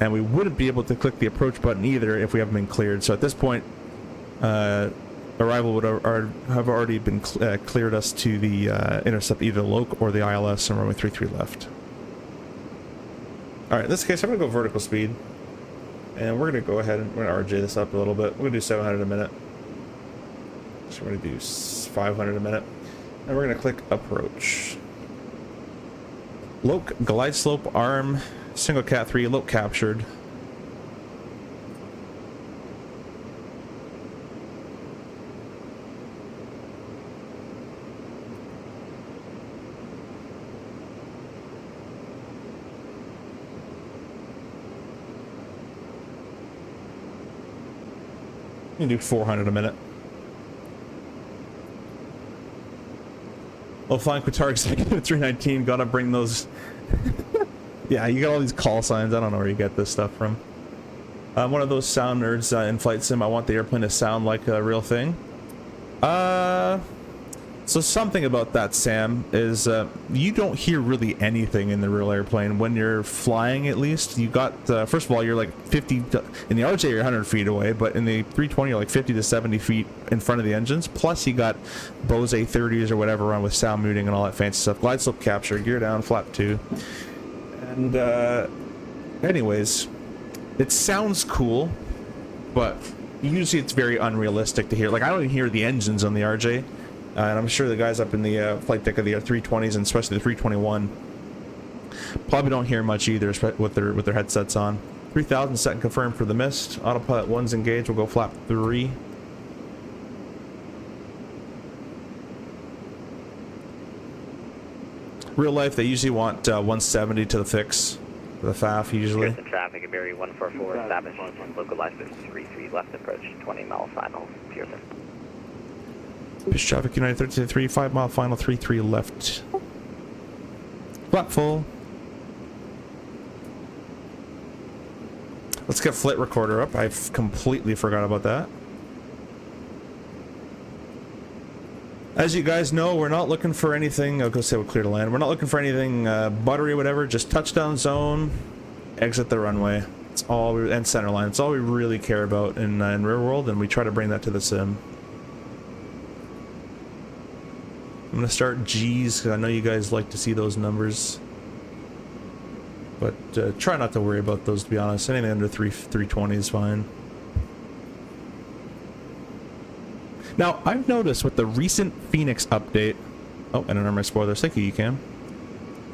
And we wouldn't be able to click the approach button either if we haven't been cleared. So at this point, arrival would have already been cleared us to the intercept either Loc or the ILS and runway 33 left. Alright, in this case, I'm going to go vertical speed. And we're going to go ahead and we're going to RJ this up a little bit. We're going to do 700 a minute. So we're going to do 500 a minute. And we're going to click approach. Loc, glide slope, arm, single cat 3, Loc captured. You can do 400 a minute. Oh, flying Qatar Executive 319, gotta bring those. Yeah, you got all these call signs. I don't know where you get this stuff from. I'm one of those sound nerds in flight sim. I want the airplane to sound like a real thing. So something about that, Sam, is you don't hear really anything in the real airplane when you're flying. At least you got first of all, you're like 50 in the RJ, you're 100 feet away, but in the 320 you're like 50 to 70 feet in front of the engines. Plus you got Bose 30s or whatever on with sound muting and all that fancy stuff. Glide slope capture, gear down, flap 2, and anyways, it sounds cool, but usually it's very unrealistic to hear. Like, I don't even hear the engines on the RJ. And I'm sure the guys up in the flight deck of the 320s, and especially the 321, probably don't hear much either with their headsets on. 3,000 set and confirmed for the mist. Autopilot 1's engaged. We'll go flap 3. Real life, they usually want 170 to the fix, the FAF usually. Here's the traffic at Berry 144, established localized 33 left approach, 20-mile final, Pearson. Pitch traffic United 33, 5-mile final, 33 left. Flap full. Let's get flight recorder up. I've completely forgot about that. As you guys know, we're not looking for anything. I'll go say we'll clear to land. We're not looking for anything buttery or whatever. Just touchdown zone, exit the runway. It's all and center line. It's all we really care about in real world, and we try to bring that to the sim. I'm gonna start G's because I know you guys like to see those numbers, but try not to worry about those, to be honest. Anything under 320 is fine. Now, I've noticed with the recent Fenix update. Oh, and under my spoilers. Thank you, Ecam.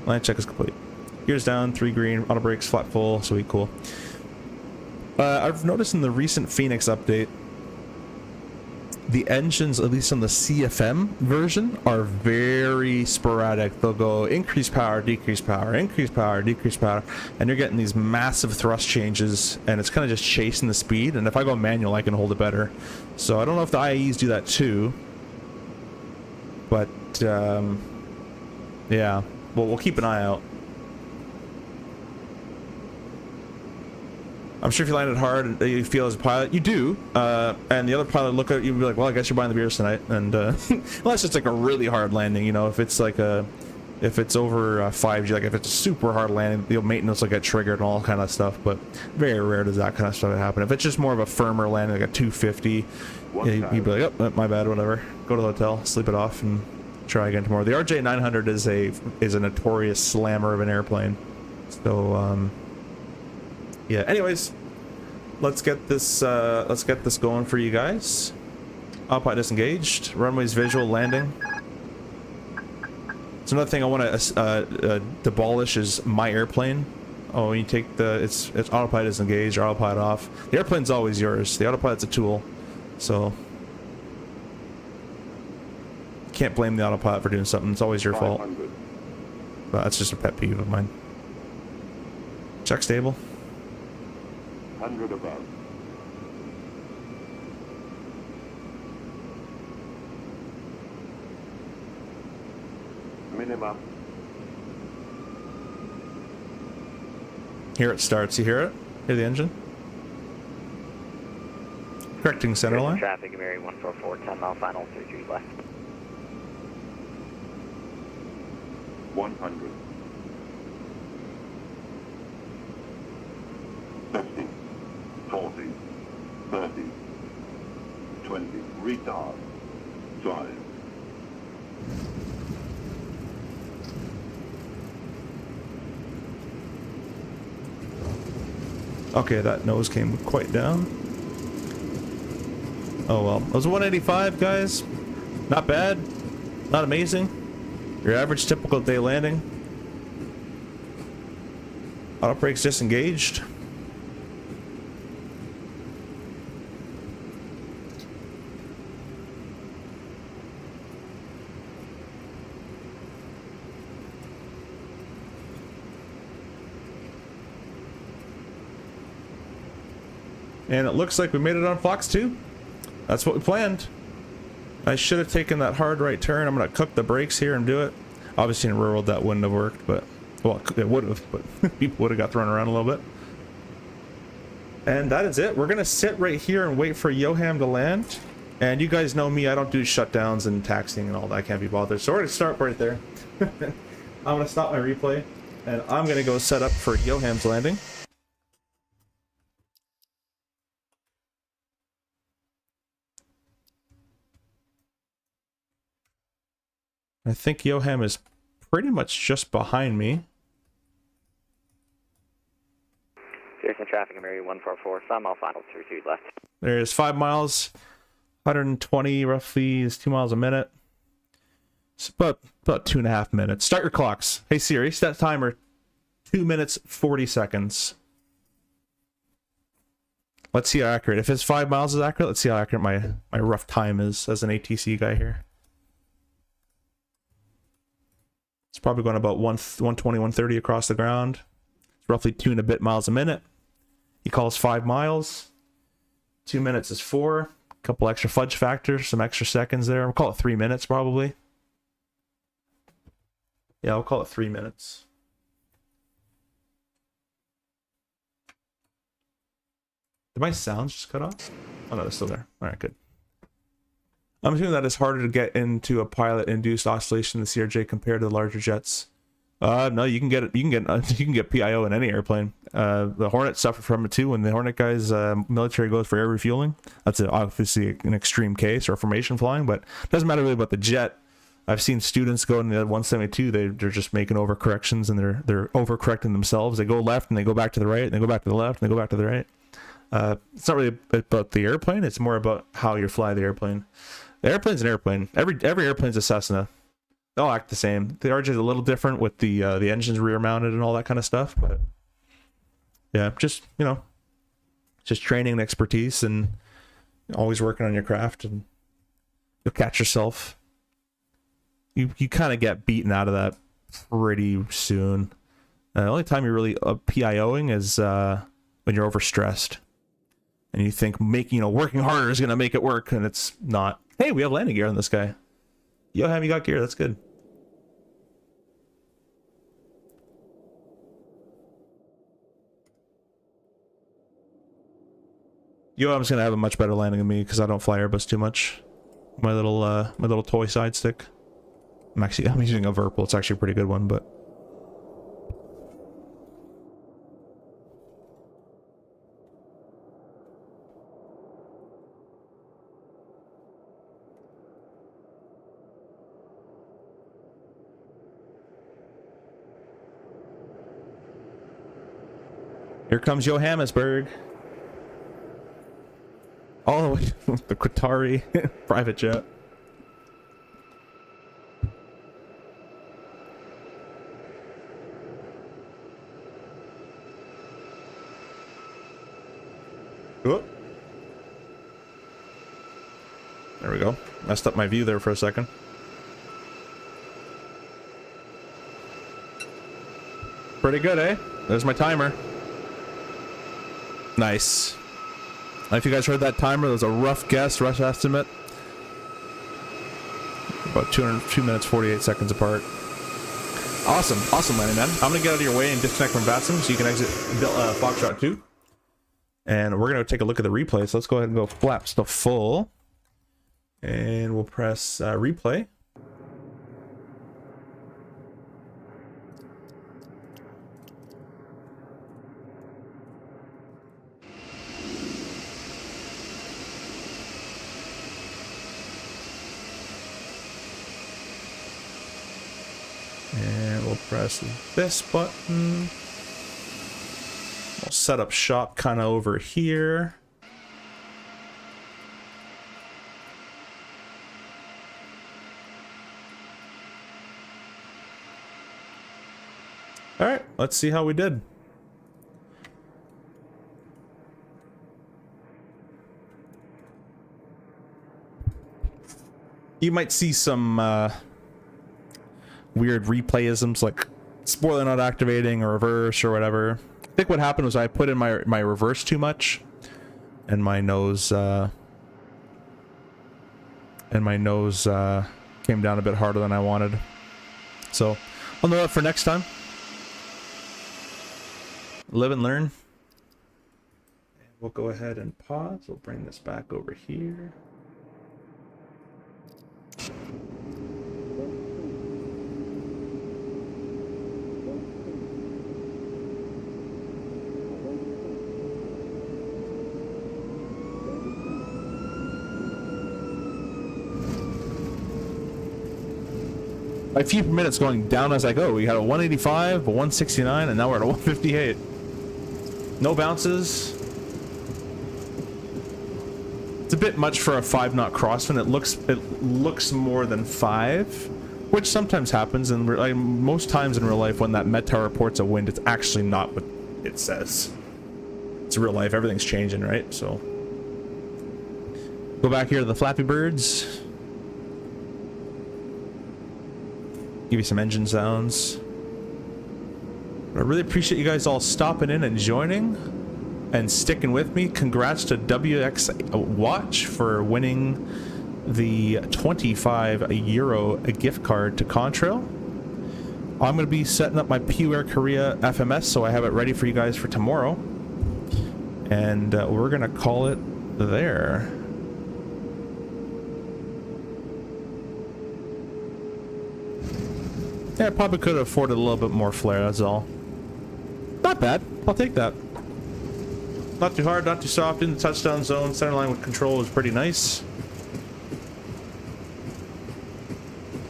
Line check is complete. Gears down, 3 green, auto brakes, flat full. Sweet, cool. I've noticed in the recent Fenix update, the engines, at least on the CFM version, are very sporadic. They'll go increase power, decrease power, increase power, decrease power, and you're getting these massive thrust changes, and it's kind of just chasing the speed. And if I go manual, I can hold it better. So I don't know if the IAEs do that too, but yeah, well, we'll keep an eye out. I'm sure if you landed hard, you feel as a pilot, you do, and the other pilot look at you and be like, well, I guess you're buying the beers tonight, and unless it's like a really hard landing, you know, if it's like if it's over 5G, like if it's a super hard landing, the maintenance will get triggered and all kind of stuff, but very rare does that kind of stuff happen. If it's just more of a firmer landing, like a 250, you'd be like, oh, my bad, whatever, go to the hotel, sleep it off, and try again tomorrow. The RJ900 is a notorious slammer of an airplane, so yeah, anyways, let's get this going for you guys. Autopilot disengaged, runways visual, landing. So another thing I want to demolish is my airplane. Oh, you take it's autopilot disengaged or autopilot off. The airplane's always yours. The autopilot's a tool, so can't blame the autopilot for doing something. It's always your fault. But that's just a pet peeve of mine. Check stable. 100 above. Minimum. Here it starts. You hear it? Hear the engine? Correcting center Houston line. traffic, Mary 144, 10 mile final, 33 left. 100. 50. 40. 30. 20. Retard. Drive. Okay, that nose came quite down. Oh well. It was 185, guys. Not bad. Not amazing. Your average typical day landing. Auto brakes disengaged. And it looks like we made it on Fox 2. That's what we planned. I should have taken that hard right turn. I'm going to cook the brakes here and do it. Obviously in rural that wouldn't have worked, but... Well, it would have, but people would have got thrown around a little bit. And that is it. We're going to sit right here and wait for Yoham to land. And you guys know me, I don't do shutdowns and taxiing and all that. I can't be bothered. So we're going to start right there. I'm going to stop my replay. And I'm going to go set up for Yoham's landing. I think Yoham is pretty much just behind me. Houston traffic, Mary 144, 5 mile final, 33 left. There's 5 miles, 120 roughly is 2 miles a minute. It's about 2.5 minutes. Start your clocks. Hey Siri, set timer 2 minutes 40 seconds. Let's see how accurate. If it's 5 miles is accurate, let's see how accurate my rough time is as an ATC guy here. It's probably going about 120, 130 across the ground. It's roughly 2 and a bit miles a minute. He calls 5 miles. 2 minutes is 4. A couple extra fudge factors, some extra seconds there. We'll call it 3 minutes probably. Yeah, we'll call it 3 minutes. Did my sounds just cut off? Oh no, they're still there. All right, good. I'm assuming that it's harder to get into a pilot-induced oscillation in the CRJ compared to the larger jets. No, you can get it. You can get PIO in any airplane. The Hornet suffered from it too. When the Hornet guys, military goes for air refueling, that's obviously an extreme case, or formation flying. But it doesn't matter really about the jet. I've seen students go in the 172. They're just making overcorrections, and they're overcorrecting themselves. They go left and they go back to the right, and they go back to the left and they go back to the right. It's not really about the airplane. It's more about how you fly the airplane. The airplane's an airplane. Every airplane's a Cessna. They all act the same. The RJ is a little different with the engines rear mounted and all that kind of stuff, but yeah, just just training and expertise, and always working on your craft, and you'll catch yourself. You kind of get beaten out of that pretty soon. The only time you're really PIOing is when you're overstressed, and you think working harder is gonna make it work, and it's not. Hey, we have landing gear on this guy. Yoham, you got gear. That's good. Yoham's gonna have a much better landing than me because I don't fly Airbus too much. My little toy side stick. I'm using a Verpal. It's actually a pretty good one, but. Here comes Johannesburg. All the way with the Qatari private jet. Whoop. There we go. Messed up my view there for a second. Pretty good, eh? There's my timer. Nice. If you guys heard that timer, that was a rough guess, rough estimate. About 2 minutes, 48 seconds apart. Awesome. Awesome landing, man. I'm going to get out of your way and disconnect from VATSIM so you can exit Foxtrot 2. And we're going to take a look at the replay. So let's go ahead and go flaps to full. And we'll press replay. And we'll press this button. We'll set up shop kind of over here. All right, let's see how we did. You might see some weird replayisms like spoiler not activating or reverse or whatever. I think what happened was I put in my reverse too much, and my nose came down a bit harder than I wanted. So I'll know that for next time. Live and learn. And we'll go ahead and pause. We'll bring this back over here. A few minutes going down as I go. We had a 185, a 169, and now we're at a 158. No bounces. It's a bit much for a 5-knot crosswind. It looks more than 5, which sometimes happens, and like, most times in real life when that Met Tower reports a wind, it's actually not what it says. It's real life. Everything's changing, right? So go back here to the Flappy Birds. Give you some engine sounds. I really appreciate you guys all stopping in and joining and sticking with me. Congrats to WX Watch for winning the €25 gift card to Contrail. I'm going to be setting up my PUR Korea FMS so I have it ready for you guys for tomorrow. And we're going to call it there. Yeah, I probably could have afforded a little bit more flare, that's all. Not bad. I'll take that. Not too hard, not too soft. In the touchdown zone, center line with control is pretty nice.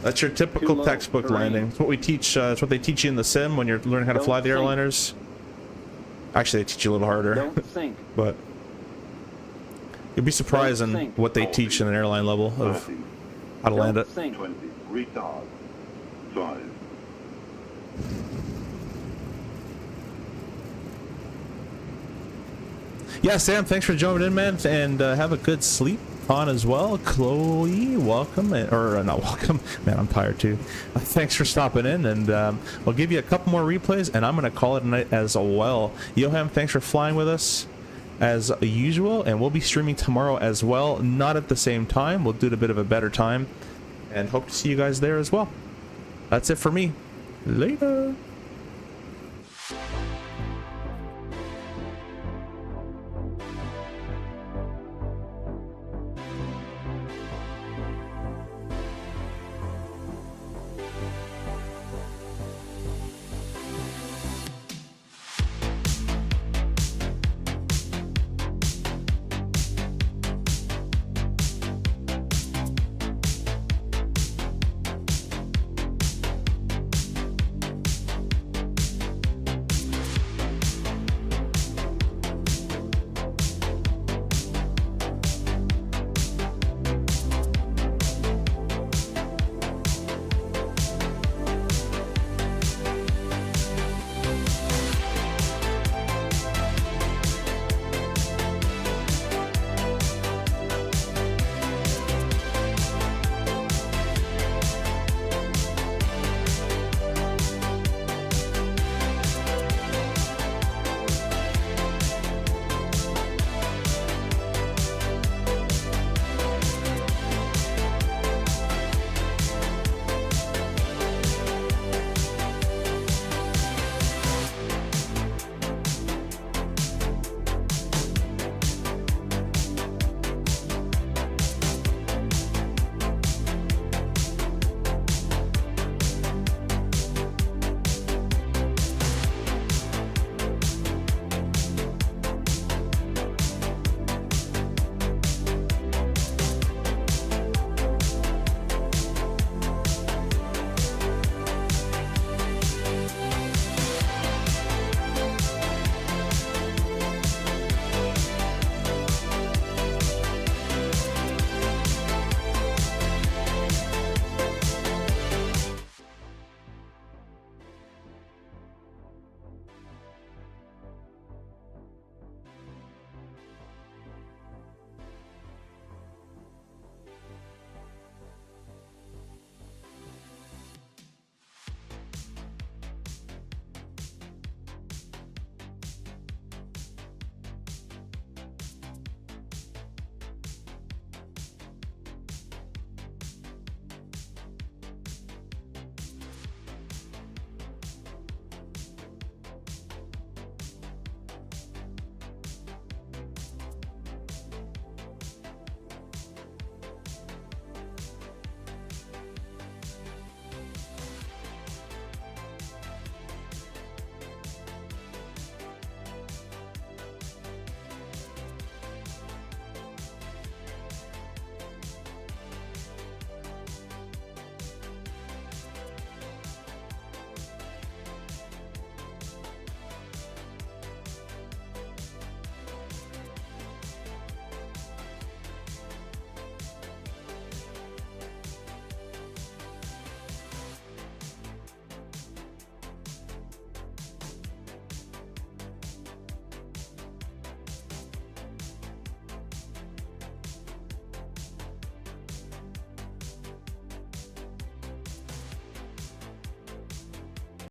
That's your typical textbook landing. It's what we teach. It's what they teach you in the sim when you're learning how to fly the airliners. Actually, they teach you a little harder. But you'll be surprised in what they teach in an airline level of how to land it. 20, retard, drive. Yeah, Sam, thanks for joining in, man, and have a good sleep on as well. Chloe, welcome, or not welcome, man, I'm tired too. Thanks for stopping in, and I'll give you a couple more replays, and I'm going to call it a night as well. Yoham, thanks for flying with us as usual, and we'll be streaming tomorrow as well, not at the same time. We'll do it a bit of a better time, and hope to see you guys there as well. That's it for me. Later.